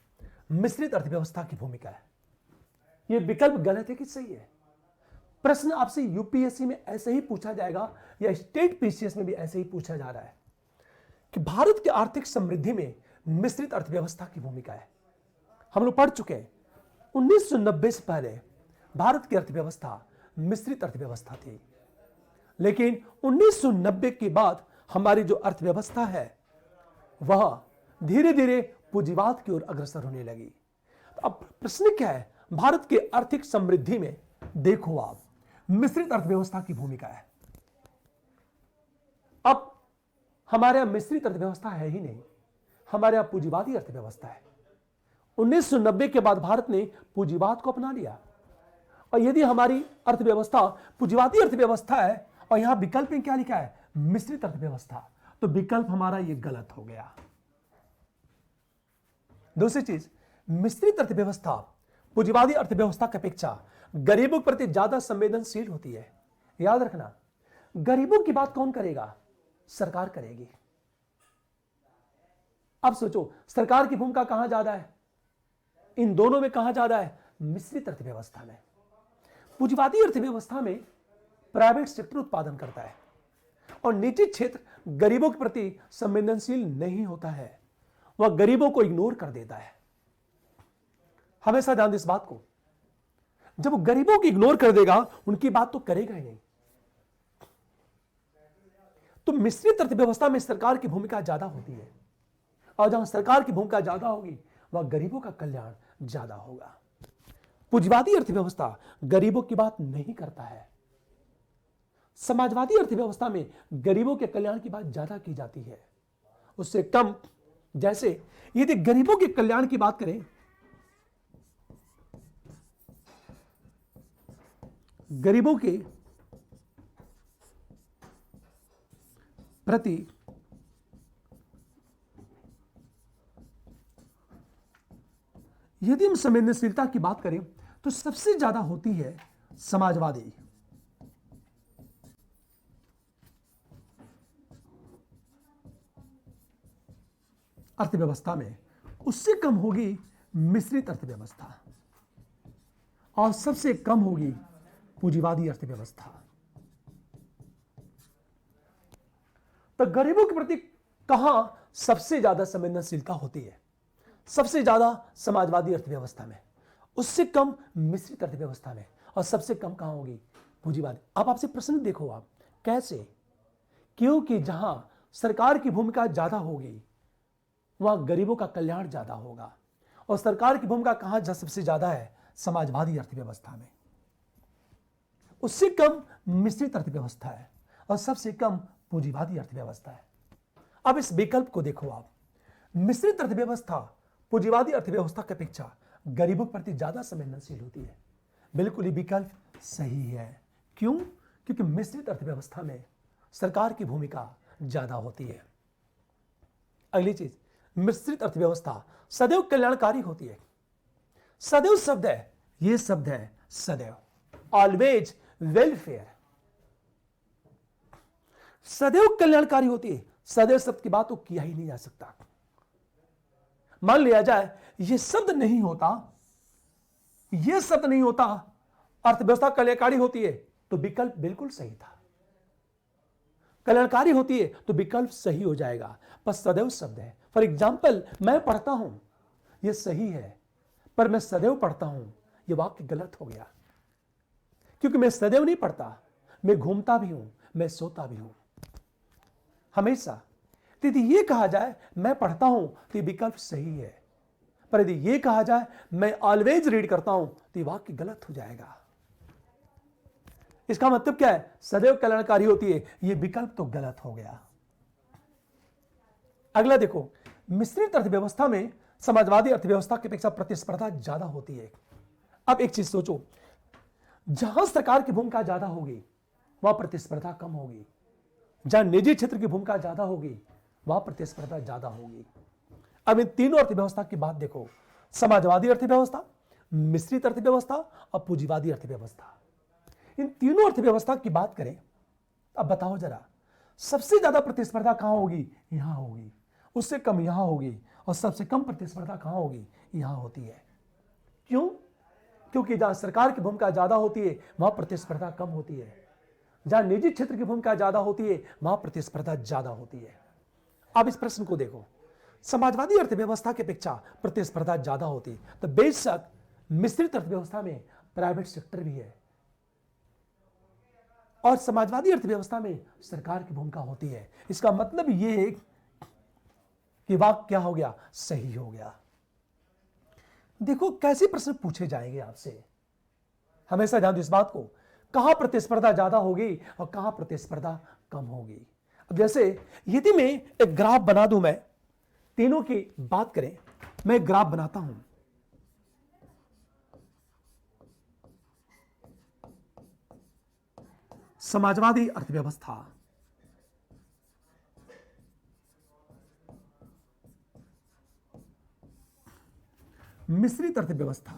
मिश्रित अर्थव्यवस्था की भूमिका है। यह विकल्प गलत है कि सही है? प्रश्न आपसे यूपीएससी में ऐसे ही पूछा जाएगा या स्टेट पीसीएस में भी ऐसे ही पूछा जा रहा है कि भारत की आर्थिक समृद्धि में मिश्रित अर्थव्यवस्था की भूमिका है। हम लोग पढ़ चुके हैं 1990 से पहले भारत की अर्थव्यवस्था मिश्रित अर्थव्यवस्था थी, लेकिन 1990 के बाद हमारी जो अर्थव्यवस्था है वह धीरे धीरे पूंजीवाद की ओर अग्रसर होने लगी। तो अब प्रश्न क्या है? भारत की आर्थिक समृद्धि में देखो आप मिश्रित अर्थव्यवस्था की भूमिका है। अब हमारे यहां मिश्रित अर्थव्यवस्था है ही नहीं, हमारे यहां पूंजीवादी अर्थव्यवस्था है। 1990 के बाद भारत ने पूंजीवाद को अपना लिया, और यदि हमारी अर्थव्यवस्था पूंजीवादी अर्थव्यवस्था है और यहां विकल्प में क्या लिखा है? मिश्रित अर्थव्यवस्था, तो विकल्प हमारा यह गलत हो गया। दूसरी चीज, मिश्रित अर्थव्यवस्था पूंजीवादी अर्थव्यवस्था की अपेक्षा गरीबों के प्रति ज्यादा संवेदनशील होती है। याद रखना, गरीबों की बात कौन करेगा? सरकार करेगी। अब सोचो, सरकार की भूमिका कहां ज्यादा है? इन दोनों में कहां ज्यादा है? मिश्रित अर्थव्यवस्था में। पूंजीवादी अर्थव्यवस्था में प्राइवेट सेक्टर उत्पादन करता है और निजी क्षेत्र गरीबों के प्रति संवेदनशील नहीं होता है, वह गरीबों को इग्नोर कर देता है। हमेशा ध्यान दें इस बात को, जब वो गरीबों को इग्नोर कर देगा, उनकी बात तो करेगा ही नहीं। तो मिश्रित अर्थव्यवस्था में सरकार की भूमिका ज्यादा होती है, और जहां सरकार की भूमिका ज्यादा होगी वह गरीबों का कल्याण ज्यादा होगा। पूंजीवादी अर्थव्यवस्था गरीबों की बात नहीं करता है। समाजवादी अर्थव्यवस्था में गरीबों के कल्याण की बात ज्यादा की जाती है, उससे कम। जैसे यदि गरीबों के कल्याण की बात करें, गरीबों के प्रति यदि हम संवेदनशीलता की बात करें तो सबसे ज्यादा होती है समाजवादी अर्थव्यवस्था में, उससे कम होगी मिश्रित अर्थव्यवस्था, और सबसे कम होगी पूंजीवादी अर्थव्यवस्था। तो गरीबों के प्रति कहां सबसे ज्यादा संवेदनशीलता होती है? सबसे ज्यादा समाजवादी अर्थव्यवस्था में, उससे कम मिश्रित अर्थव्यवस्था में, और सबसे कम कहां होगी? पूंजीवादी। अब आपसे प्रश्न देखो, आप कैसे? क्योंकि जहां सरकार की भूमिका ज्यादा होगी वहां गरीबों का कल्याण ज्यादा होगा, और सरकार की भूमिका कहां सबसे ज्यादा है? समाजवादी अर्थव्यवस्था में। उससे कम मिश्रित अर्थव्यवस्था है, और सबसे कम पूंजीवादी अर्थव्यवस्था है। अब इस विकल्प को देखो आप, मिश्रित अर्थव्यवस्था पूंजीवादी अर्थव्यवस्था की अपेक्षा गरीबों के प्रति ज्यादा संवेदनशील होती है। बिल्कुल ये विकल्प सही है। क्यों? क्योंकि मिश्रित अर्थव्यवस्था में सरकार की भूमिका ज्यादा होती है। अगली चीज, मिश्रित अर्थव्यवस्था सदैव कल्याणकारी होती है। सदैव शब्द है, यह शब्द है सदैव, ऑलवेज वेलफेयर। सदैव कल्याणकारी होती है। सदैव शब्द की बात तो किया ही नहीं जा सकता। मान लिया जाए यह शब्द नहीं होता, यह शब्द नहीं होता, अर्थव्यवस्था कल्याणकारी होती है, तो विकल्प बिल्कुल सही था। कल्याणकारी होती है तो विकल्प सही हो जाएगा, पर सदैव शब्द है। फॉर एग्जाम्पल, मैं पढ़ता हूं, यह सही है, पर मैं सदैव पढ़ता हूं, यह वाक्य गलत हो गया। क्योंकि मैं सदैव नहीं पढ़ता, मैं घूमता भी हूं, मैं सोता भी हूं हमेशा। यदि यह कहा जाए मैं पढ़ता हूं तो यह विकल्प सही है, पर यदि यह कहा जाए मैं ऑलवेज रीड करता हूं तो यह वाक्य गलत हो जाएगा। इसका मतलब क्या है? सदैव कल्याणकारी होती है, यह विकल्प तो गलत हो गया। अगला देखो, मिश्रित अर्थव्यवस्था में समाजवादी अर्थव्यवस्था की अपेक्षा प्रतिस्पर्धा ज्यादा होती है। अब एक चीज सोचो, जहां सरकार की भूमिका ज्यादा होगी वहां प्रतिस्पर्धा कम होगी, जहां निजी क्षेत्र की भूमिका ज्यादा होगी वहां प्रतिस्पर्धा ज्यादा होगी। अब इन तीनों अर्थव्यवस्था की बात देखो, समाजवादी अर्थव्यवस्था, मिश्रित अर्थव्यवस्था और पूंजीवादी अर्थव्यवस्था। इन तीनों अर्थव्यवस्था की बात करें, अब बताओ जरा, सबसे ज्यादा प्रतिस्पर्धा कहां होगी? यहां होगी। उससे कम यहां होगी, और सबसे कम प्रतिस्पर्धा कहां होगी? यहां होती है। क्यों? क्योंकि जहां सरकार की भूमिका ज्यादा होती है वहां प्रतिस्पर्धा कम होती है, जहां निजी क्षेत्र की भूमिका ज्यादा होती है वहां प्रतिस्पर्धा ज्यादा होती है। अब इस प्रश्न को देखो, समाजवादी अर्थव्यवस्था की अपेक्षा प्रतिस्पर्धा ज्यादा होती है, तो बेशक मिश्रित अर्थव्यवस्था में प्राइवेट सेक्टर भी है, और समाजवादी अर्थव्यवस्था में सरकार की भूमिका होती है। इसका मतलब यह है कि वाक्य क्या हो गया? सही हो गया। देखो कैसे प्रश्न पूछे जाएंगे आपसे, हमेशा ध्यान दो इस बात को, कहां प्रतिस्पर्धा ज्यादा होगी और कहां प्रतिस्पर्धा कम होगी। अब जैसे यदि मैं एक ग्राफ बना दूं, मैं तीनों की बात करें, मैं एक ग्राफ बनाता हूं, समाजवादी अर्थव्यवस्था, मिश्रित अर्थव्यवस्था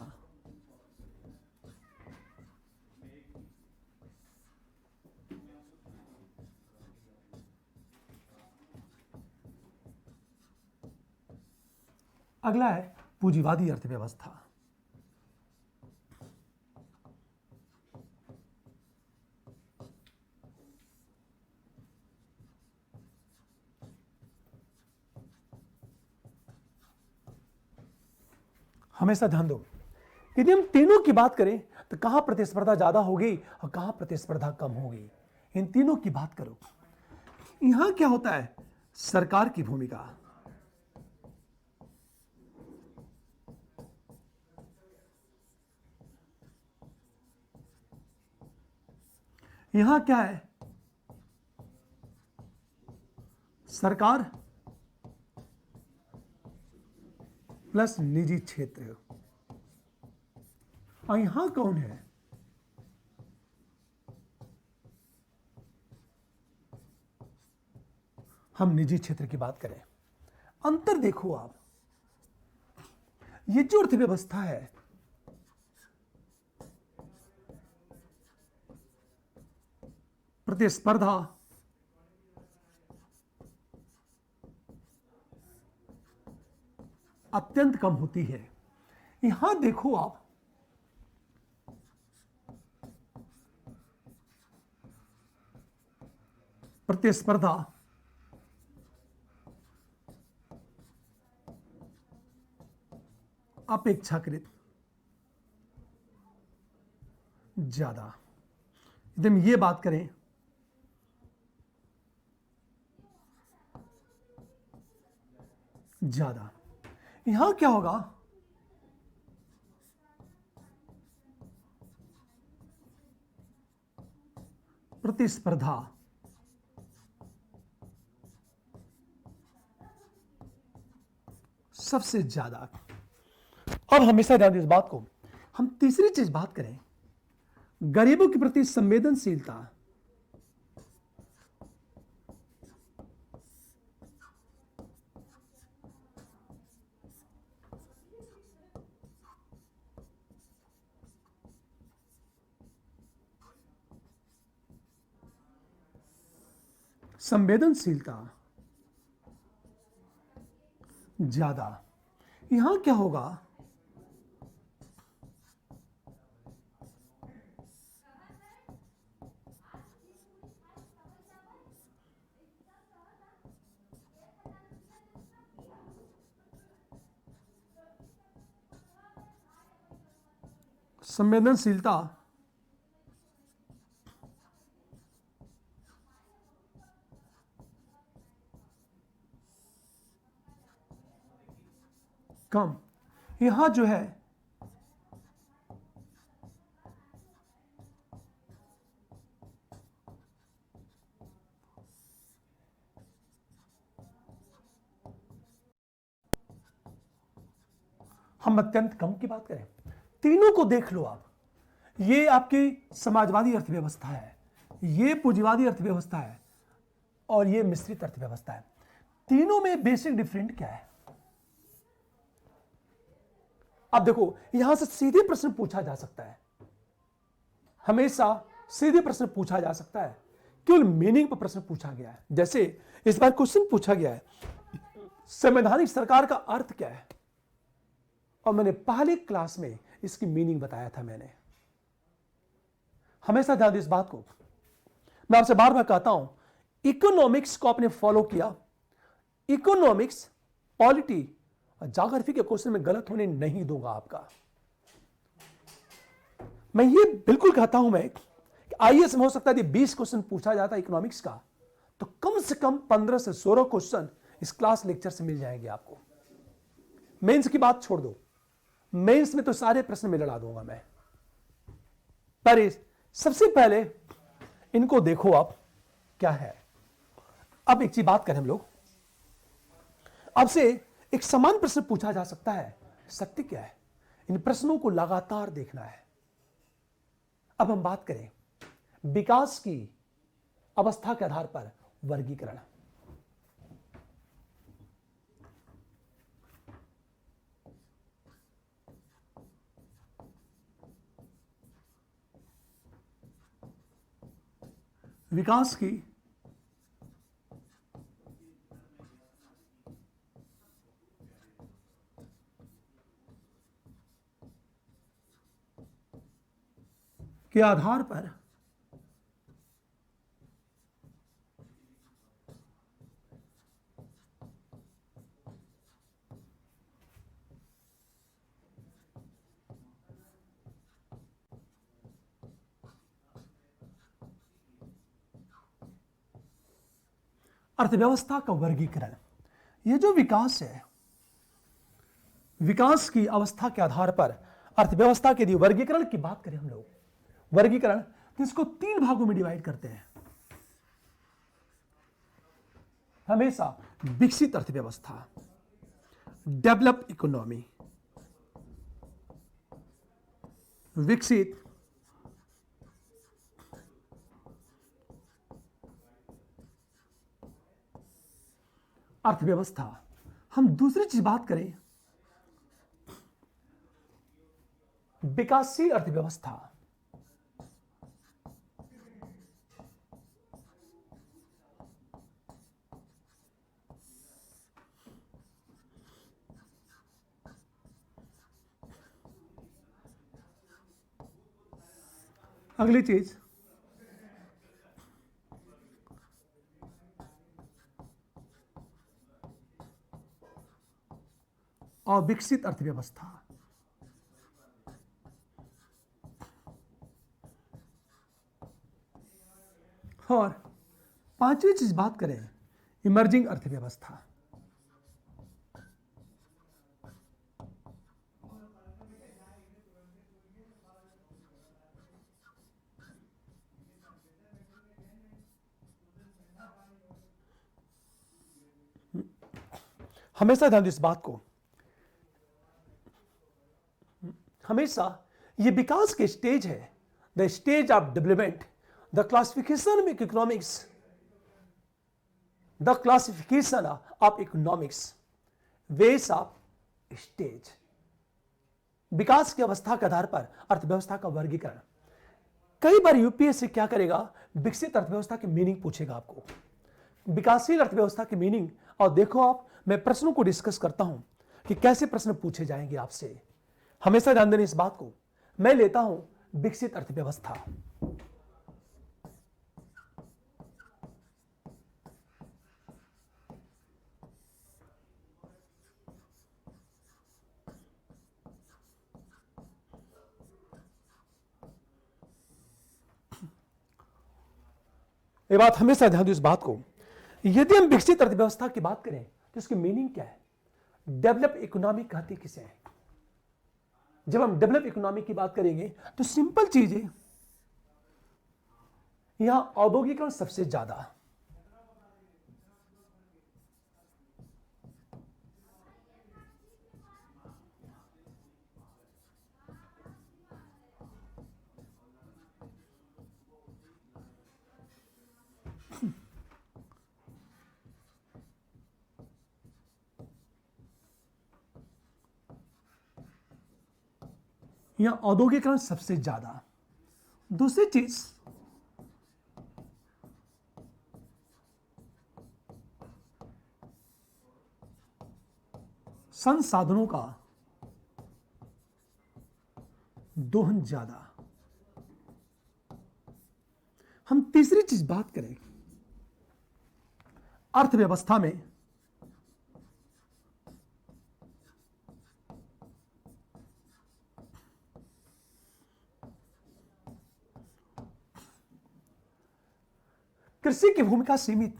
अगला है पूंजीवादी अर्थव्यवस्था। हमेशा ध्यान दो, यदि हम तीनों की बात करें तो कहां प्रतिस्पर्धा ज्यादा होगी और कहां प्रतिस्पर्धा कम होगी, इन तीनों की बात करो। यहां क्या होता है, सरकार की भूमिका, यहां क्या है, सरकार प्लस निजी क्षेत्र, और यहां कौन है, हम निजी क्षेत्र की बात करें। अंतर देखो आप, ये जो अर्थव्यवस्था है प्रतिस्पर्धा अत्यंत कम होती है। यहां देखो आप, प्रतिस्पर्धा अपेक्षाकृत ज्यादा। यदि हम ये बात करें, ज्यादा, यहां क्या होगा, प्रतिस्पर्धा सबसे ज्यादा। अब हमेशा ध्यान दें इस बात को, हम तीसरी चीज बात करें, गरीबों के प्रति संवेदनशीलता, संवेदनशीलता ज्यादा। यहां क्या होगा, संवेदनशीलता कम। यहां जो है हम अत्यंत कम की बात करें, तीनों को देख लो आप, ये आपकी समाजवादी अर्थव्यवस्था है, ये पूंजीवादी अर्थव्यवस्था है, और ये मिश्रित अर्थव्यवस्था है। तीनों में बेसिक डिफरेंट क्या है। अब देखो, यहां से सीधे प्रश्न पूछा जा सकता है, हमेशा सीधे प्रश्न पूछा जा सकता है, केवल मीनिंग पर प्रश्न पूछा गया है। जैसे इस बार क्वेश्चन पूछा गया है, संवैधानिक सरकार का अर्थ क्या है, और मैंने पहले क्लास में इसकी मीनिंग बताया था। मैंने हमेशा ध्यान दें इस बात को, मैं आपसे बार बार कहता हूं, इकोनॉमिक्स को आपने फॉलो किया, इकोनॉमिक्स, पॉलिटी और ज्योग्राफी के क्वेश्चन में गलत होने नहीं दूंगा आपका। मैं ये बिल्कुल कहता हूं मैं कि आईएएस में हो सकता है 20 क्वेश्चन पूछा जाता है इकोनॉमिक्स का, तो कम से कम 15 से 16 क्वेश्चन इस क्लास लेक्चर से मिल जाएंगे आपको। मेंस की बात छोड़ दो, मेंस में तो सारे प्रश्न में लड़ा दूंगा मैं, पर सबसे पहले इनको देखो आप क्या है। अब एक चीज बात करें हम लोग, आपसे एक समान प्रश्न पूछा जा सकता है, सत्य क्या है। इन प्रश्नों को लगातार देखना है। अब हम बात करें विकास की अवस्था के आधार पर वर्गीकरण। विकास की के आधार पर अर्थव्यवस्था का वर्गीकरण। ये जो विकास है, विकास की अवस्था के आधार पर अर्थव्यवस्था के लिए वर्गीकरण की बात करें हम लोग, वर्गीकरण तो इसको 3 भागों में डिवाइड करते हैं। हमेशा विकसित अर्थव्यवस्था, डेवलप इकोनॉमी, विकसित अर्थव्यवस्था। हम दूसरी चीज बात करें, विकासशील अर्थव्यवस्था। अगली चीज अविकसित अर्थव्यवस्था। और 5वीं चीज बात करें, इमर्जिंग अर्थव्यवस्था। हमेशा ध्यान दो इस बात को, हमेशा ये विकास के स्टेज है, the stage of development, the classification of economics, the classification of economics, वेस ऑफ स्टेज। विकास की अवस्था के आधार पर अर्थव्यवस्था का वर्गीकरण। कई बार यूपीएससी क्या करेगा, विकसित अर्थव्यवस्था की मीनिंग पूछेगा आपको, विकासशील अर्थव्यवस्था की मीनिंग। और देखो आप, मैं प्रश्नों को डिस्कस करता हूं कि कैसे प्रश्न पूछे जाएंगे आपसे। हमेशा ध्यान देना इस बात को। मैं लेता हूं विकसित अर्थव्यवस्था। ये बात हमेशा ध्यान दो इस बात को। यदि हम विकसित अर्थव्यवस्था की बात करें तो इसकी मीनिंग क्या है? डेवलप इकोनॉमी कहते किसे हैं? जब हम डेवलप इकोनॉमी की बात करेंगे तो सिंपल चीज है, यहां औद्योगिकरण सबसे ज्यादा, यहां औद्योगिकरण सबसे ज्यादा। दूसरी चीज, संसाधनों का दोहन ज्यादा। हम तीसरी चीज बात करें, अर्थव्यवस्था में कृषि की भूमिका सीमित।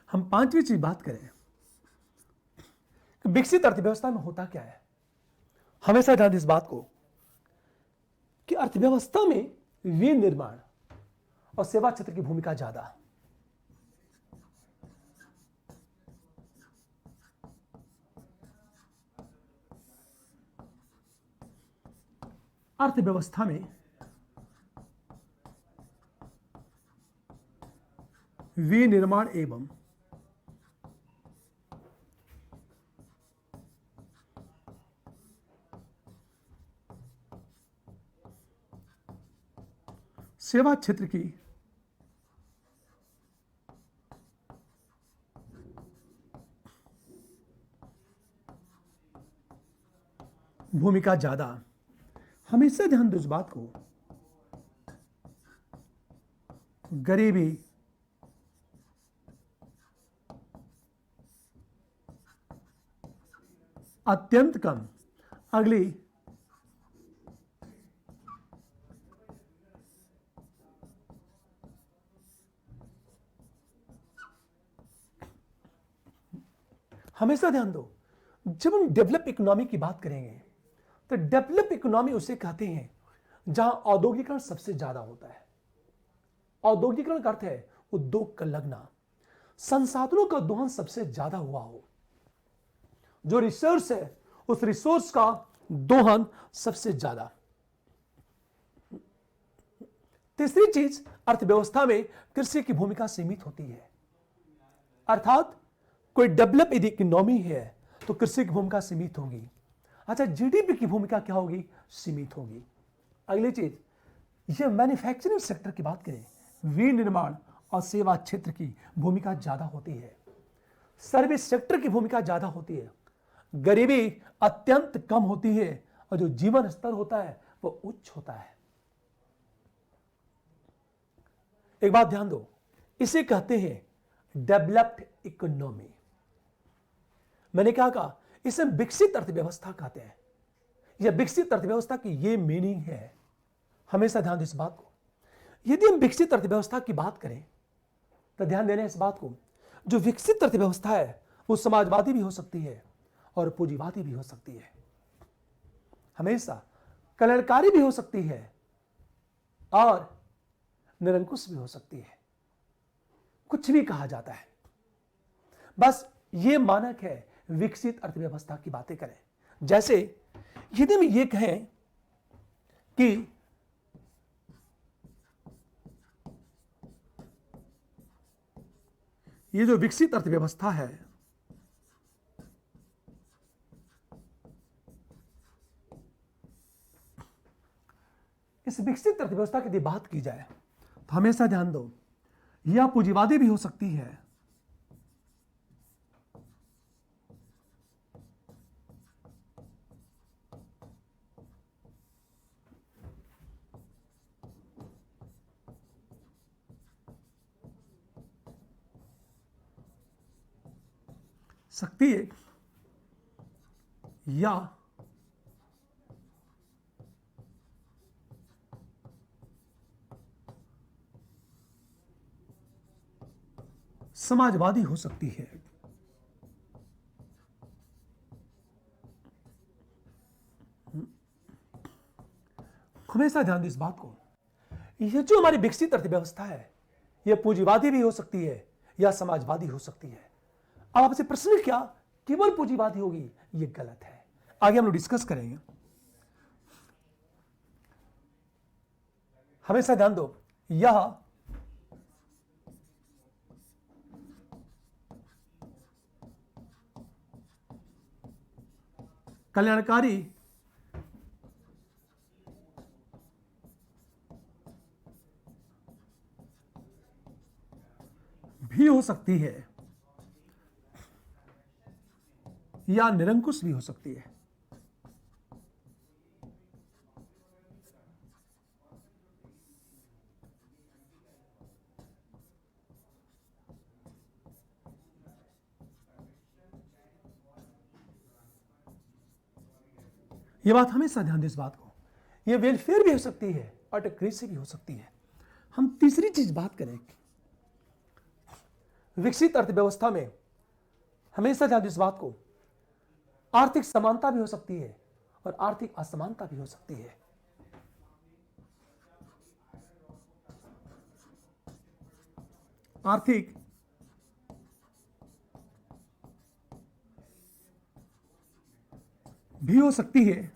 हम 5वीं चीज बात करें, विकसित अर्थव्यवस्था में होता क्या है। हमेशा ध्यान इस बात को कि अर्थव्यवस्था में विनिर्माण और सेवा क्षेत्र की भूमिका ज्यादा। अर्थव्यवस्था में विनिर्माण एवं सेवा क्षेत्र की भूमिका ज्यादा। हमेशा ध्यान दो इस बात को, गरीबी अत्यंत कम। अगली, हमेशा ध्यान दो, जब हम डेवलप इकोनॉमी की बात करेंगे तो डेवलप इकोनॉमी उसे कहते हैं जहां औद्योगिकरण सबसे ज्यादा होता है। औद्योगिकरण का अर्थ है उद्योग का लगना, संसाधनों का दोहन सबसे ज्यादा हुआ हो, जो रिसोर्स है उस रिसोर्स का दोहन सबसे ज्यादा। तीसरी चीज, अर्थव्यवस्था में कृषि की भूमिका सीमित होती है। अर्थात कोई डेवलप यदि इकोनॉमी है तो कृषि की भूमिका सीमित होगी। अच्छा, जीडीपी की भूमिका क्या होगी? सीमित होगी। अगली चीज, ये मैन्युफैक्चरिंग सेक्टर की बात करें, विनिर्माण और सेवा क्षेत्र की भूमिका ज्यादा होती है। सर्विस सेक्टर की भूमिका ज्यादा होती है। गरीबी अत्यंत कम होती है और जो जीवन स्तर होता है वो उच्च होता है। एक बात ध्यान दो, इसे कहते हैं डेवलप्ड इकोनॉमी। मैंने क्या कहा? इसे विकसित अर्थव्यवस्था कहते हैं। यह विकसित अर्थव्यवस्था की ये मीनिंग है। हमेशा ध्यान दो इस बात को। यदि हम विकसित अर्थव्यवस्था की बात करें तो ध्यान देना इस बात को, जो विकसित अर्थव्यवस्था है वो समाजवादी भी हो सकती है और पूंजीवादी भी हो सकती है। हमेशा कल्याणकारी भी हो सकती है और निरंकुश भी हो सकती है। कुछ भी कहा जाता है, बस ये मानक है विकसित अर्थव्यवस्था की बातें करें। जैसे यदि हम ये कहें कि ये जो विकसित अर्थव्यवस्था है, इस विकसित अर्थव्यवस्था की यदि बात की जाए तो हमेशा ध्यान दो, यह पूंजीवादी भी हो सकती है सकती है या समाजवादी हो सकती है। हमेशा ध्यान दो इस बात को, यह जो हमारी विकसित अर्थव्यवस्था है यह पूंजीवादी भी हो सकती है या समाजवादी हो सकती है। अब आपसे प्रश्न क्या, केवल पूंजीवादी होगी? यह गलत है। आगे हम लोग डिस्कस करेंगे। हमेशा ध्यान दो, यह कल्याणकारी भी हो सकती है या निरंकुश भी हो सकती है। यह बात हमेशा ध्यान दें इस बात को, यह वेलफेयर भी हो सकती है ऑटोक्रेसी भी हो सकती है। हम तीसरी चीज बात करें, विकसित अर्थव्यवस्था में हमेशा ध्यान दें इस बात को, आर्थिक समानता भी हो सकती है और आर्थिक असमानता भी हो सकती है। आर्थिक भी हो सकती है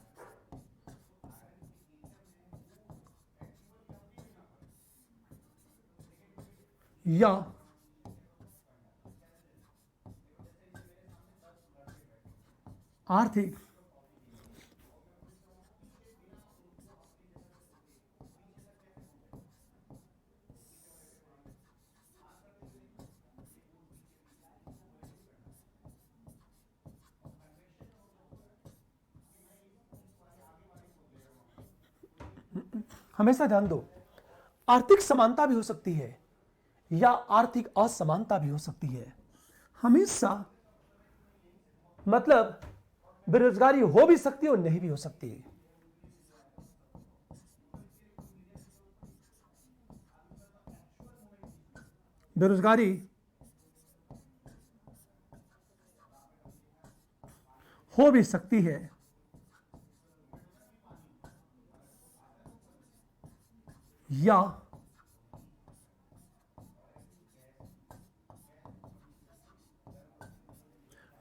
या आर्थिक हमेशा ध्यान दो, आर्थिक समानता भी हो सकती है या आर्थिक असमानता भी हो सकती है। हमेशा मतलब बेरोजगारी हो भी सकती है और नहीं भी हो सकती है। बेरोजगारी हो भी सकती है या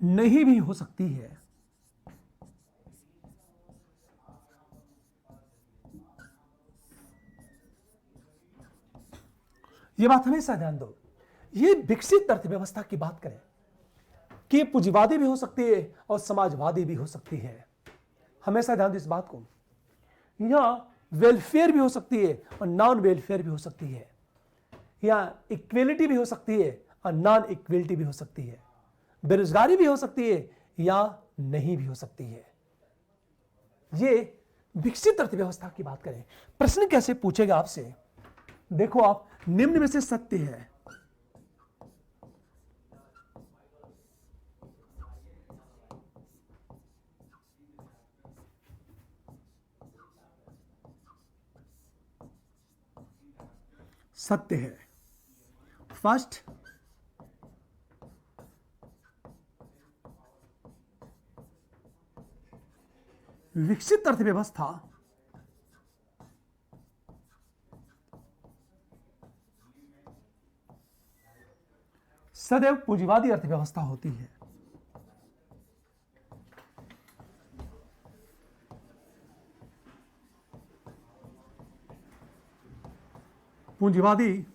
नहीं भी हो सकती है। यह बात हमेशा ध्यान दो। ये विकसित अर्थव्यवस्था की बात करें कि पूंजीवादी भी हो सकती है और समाजवादी भी हो सकती है। हमेशा ध्यान दो इस बात को। यहां वेलफेयर भी हो सकती है और नॉन वेलफेयर भी हो सकती है। यहां इक्वेलिटी भी हो सकती है और नॉन इक्वेलिटी भी हो सकती है। बेरोजगारी भी हो सकती है या नहीं भी हो सकती है। ये विकसित अर्थव्यवस्था की बात करें, प्रश्न कैसे पूछेगा आपसे? देखो, आप निम्न में से सत्य है। सत्य है। फर्स्ट, विकसित अर्थव्यवस्था सदैव पूंजीवादी अर्थव्यवस्था होती है। पूंजीवादी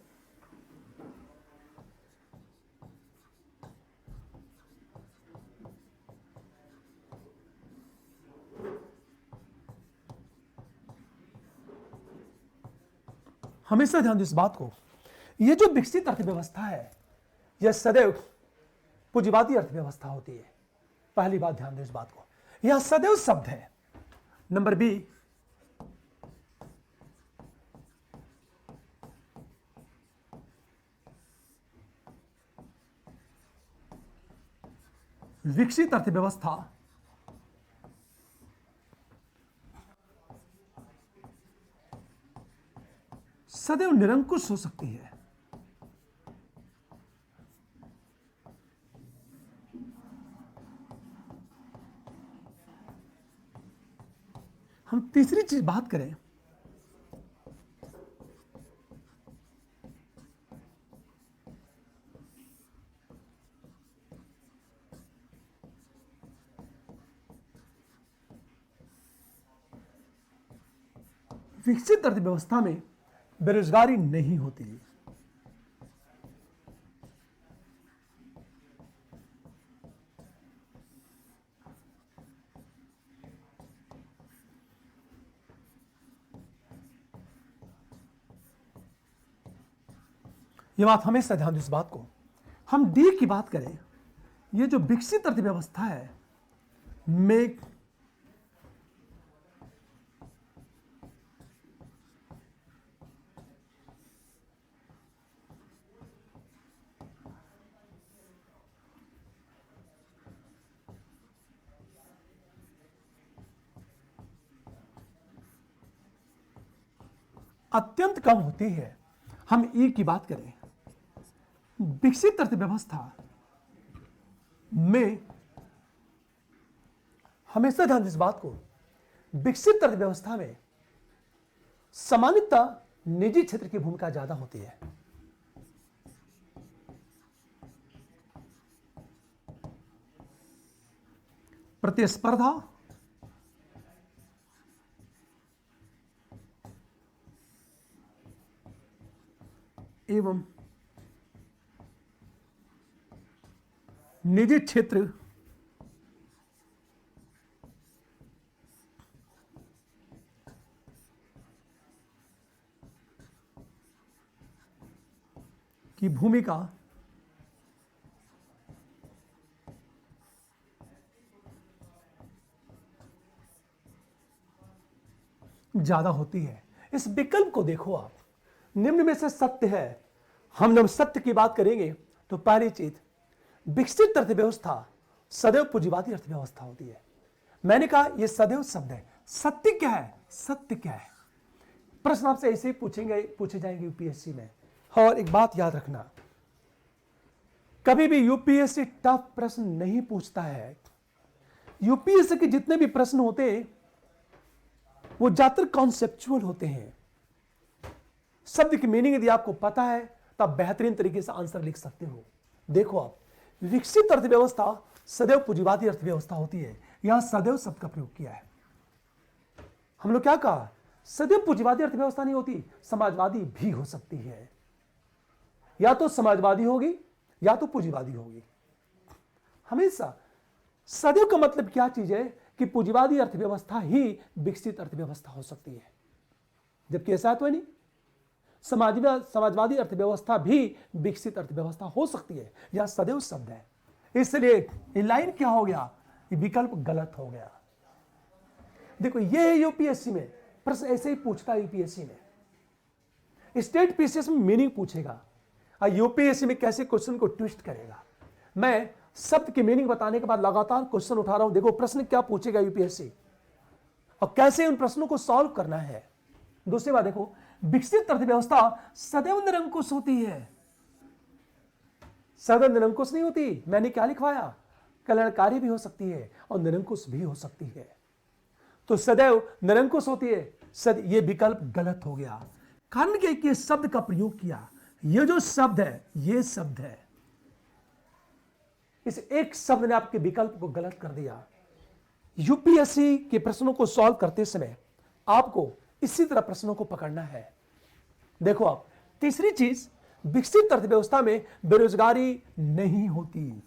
हमेशा ध्यान दो इस बात को। यह जो विकसित अर्थव्यवस्था है यह सदैव पूंजीवादी अर्थव्यवस्था होती है। पहली बात ध्यान दो इस बात को। यह सदैव शब्द है। नंबर बी, विकसित अर्थव्यवस्था सदैव निरंकुश हो सकती है। हम तीसरी चीज बात करें, विकसित अर्थव्यवस्था में बेरोजगारी नहीं होती है। यह बात हमेशा ध्यान दो इस बात को। हम डी की बात करें, यह जो विकसित अर्थव्यवस्था है में अत्यंत कम होती है। हम ई की बात करें, विकसित अर्थव्यवस्था में हमेशा ध्यान इस बात को, विकसित अर्थव्यवस्था में सामान्यतः निजी क्षेत्र की भूमिका ज्यादा होती है। प्रतिस्पर्धा एवं निजी क्षेत्र की भूमिका ज्यादा होती है। इस विकल्प को देखो आप, निम्न में से सत्य है। हम जब सत्य की बात करेंगे तो पहली चीज, विकसित अर्थव्यवस्था सदैव पूंजीवादी अर्थव्यवस्था होती है। मैंने कहा यह सदैव शब्द है। सत्य क्या है? सत्य क्या है? प्रश्न आपसे ऐसे ही पूछे जाएंगे यूपीएससी में। और एक बात याद रखना, कभी भी यूपीएससी टफ प्रश्न नहीं पूछता है। यूपीएससी के जितने भी प्रश्न होते हैं वो ज्यादातर कॉन्सेप्चुअल होते हैं। शब्द की मीनिंग यदि आपको पता है तो आप बेहतरीन तरीके से आंसर लिख सकते हो। देखो आप, विकसित अर्थव्यवस्था सदैव पूंजीवादी अर्थव्यवस्था होती है। यहां सदैव शब्द का प्रयोग किया है। हम लोग क्या कहा? सदैव पूंजीवादी अर्थव्यवस्था नहीं होती, समाजवादी भी हो सकती है। या तो समाजवादी होगी या तो पूंजीवादी होगी। हमेशा सदैव का मतलब क्या चीज है कि पूंजीवादी अर्थव्यवस्था ही विकसित अर्थव्यवस्था हो सकती है, जबकि ऐसा तो नहीं। समाजवादी अर्थव्यवस्था भी विकसित अर्थव्यवस्था हो सकती है। यह सदैव शब्द है, इसलिए ये लाइन क्या हो गया? ये विकल्प गलत हो गया। देखो ये है यूपीएससी में प्रश्न ऐसे ही पूछता है। यूपीएससी में स्टेट पीसीएस में मीनिंग पूछेगा और यूपीएससी में कैसे क्वेश्चन को ट्विस्ट करेगा। मैं शब्द की मीनिंग बताने के बाद लगातार क्वेश्चन उठा रहा हूं। देखो प्रश्न क्या पूछेगा यूपीएससी और कैसे उन प्रश्नों को सॉल्व करना है। दूसरी बात देखो, विकसित अर्थव्यवस्था सदैव निरंकुश होती है। सदैव निरंकुश नहीं होती। मैंने क्या लिखवाया? कल्याणकारी भी हो सकती है और निरंकुश भी हो सकती है। तो सदैव निरंकुश होती है। ये विकल्प गलत हो गया। कारण क्या कि शब्द का प्रयोग किया। ये जो शब्द है ये शब्द है, इस एक शब्द ने आपके विकल्प को गलत कर दिया। यूपीएससी के प्रश्नों को सॉल्व करते समय आपको इसी तरह प्रश्नों को पकड़ना है। देखो आप, तीसरी चीज, विकसित अर्थव्यवस्था में बेरोजगारी नहीं होती।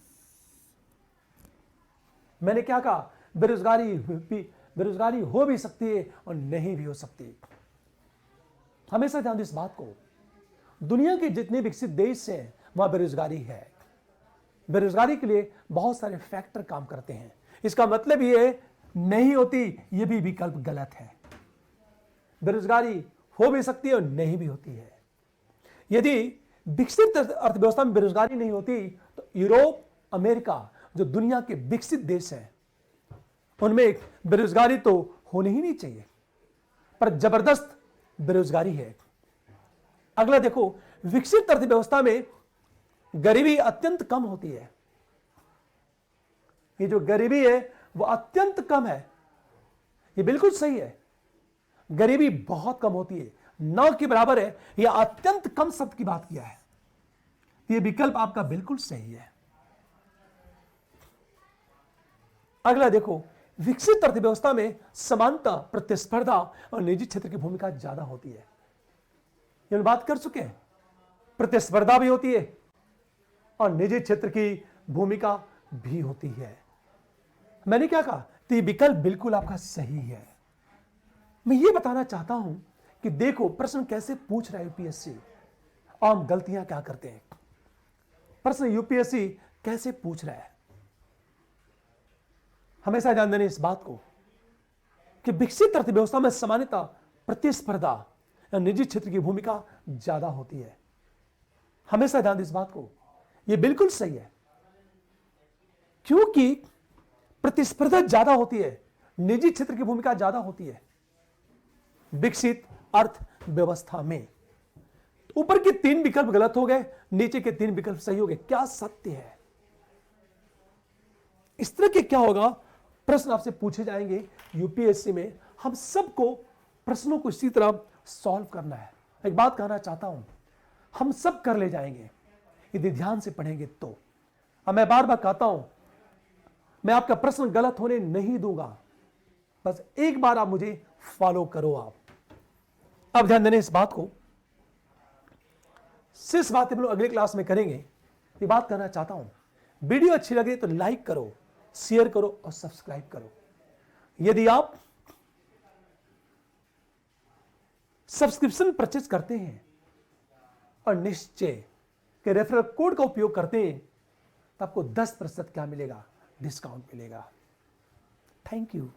मैंने क्या कहा? बेरोजगारी हो भी सकती है और नहीं भी हो सकती। हमेशा ध्यान दो इस बात को। दुनिया के जितने विकसित देश हैं वहां बेरोजगारी है। बेरोजगारी के लिए बहुत सारे फैक्टर काम करते हैं। इसका मतलब ये नहीं होती, ये भी विकल्प गलत है। बेरोजगारी हो भी सकती है और नहीं भी होती है। यदि विकसित अर्थव्यवस्था में बेरोजगारी नहीं होती तो यूरोप, अमेरिका, जो दुनिया के विकसित देश हैं, उनमें बेरोजगारी तो होनी ही नहीं चाहिए, पर जबरदस्त बेरोजगारी है। अगला देखो, विकसित अर्थव्यवस्था में गरीबी अत्यंत कम होती है। ये जो गरीबी है वो अत्यंत कम है। ये बिल्कुल सही है। गरीबी बहुत कम होती है, न के बराबर है। यह अत्यंत कम शब्द की बात किया है। यह विकल्प आपका बिल्कुल सही है। अगला देखो, विकसित अर्थव्यवस्था में समानता, प्रतिस्पर्धा और निजी क्षेत्र की भूमिका ज्यादा होती है। ये बात कर चुके हैं। प्रतिस्पर्धा भी होती है और निजी क्षेत्र की भूमिका भी होती है। मैंने क्या कहा? तो ये विकल्प बिल्कुल आपका सही है। मैं ये बताना चाहता हूं कि देखो प्रश्न कैसे पूछ रहा है यूपीएससी और हम गलतियां क्या करते हैं। प्रश्न यूपीएससी कैसे पूछ रहा है, हमेशा ध्यान देने इस बात को कि विकसित अर्थव्यवस्था में समानता, प्रतिस्पर्धा या निजी क्षेत्र की भूमिका ज्यादा होती है। हमेशा ध्यान दें इस बात को, यह बिल्कुल सही है। क्योंकि प्रतिस्पर्धा ज्यादा होती है, निजी क्षेत्र की भूमिका ज्यादा होती है विकसित अर्थव्यवस्था में। ऊपर के 3 विकल्प गलत हो गए, नीचे के 3 विकल्प सही हो गए। क्या सत्य है? इस तरह के क्या होगा, प्रश्न आपसे पूछे जाएंगे यूपीएससी में। हम सबको प्रश्नों को इसी तरह सॉल्व करना है। एक बात कहना चाहता हूं, हम सब कर ले जाएंगे यदि ध्यान से पढ़ेंगे तो। अब मैं बार बार कहता हूं, मैं आपका प्रश्न गलत होने नहीं दूंगा। बस एक बार आप मुझे फॉलो करो। आप अब ध्यान देने इस बात को, शेष बातें हम लोग अगले क्लास में करेंगे। ये बात कहना चाहता हूं, वीडियो अच्छी लगे तो लाइक करो, शेयर करो और सब्सक्राइब करो। यदि आप सब्सक्रिप्शन परचेज करते हैं और निश्चय के रेफरल कोड का उपयोग करते हैं तो आपको 10% क्या मिलेगा? डिस्काउंट मिलेगा। Thank you.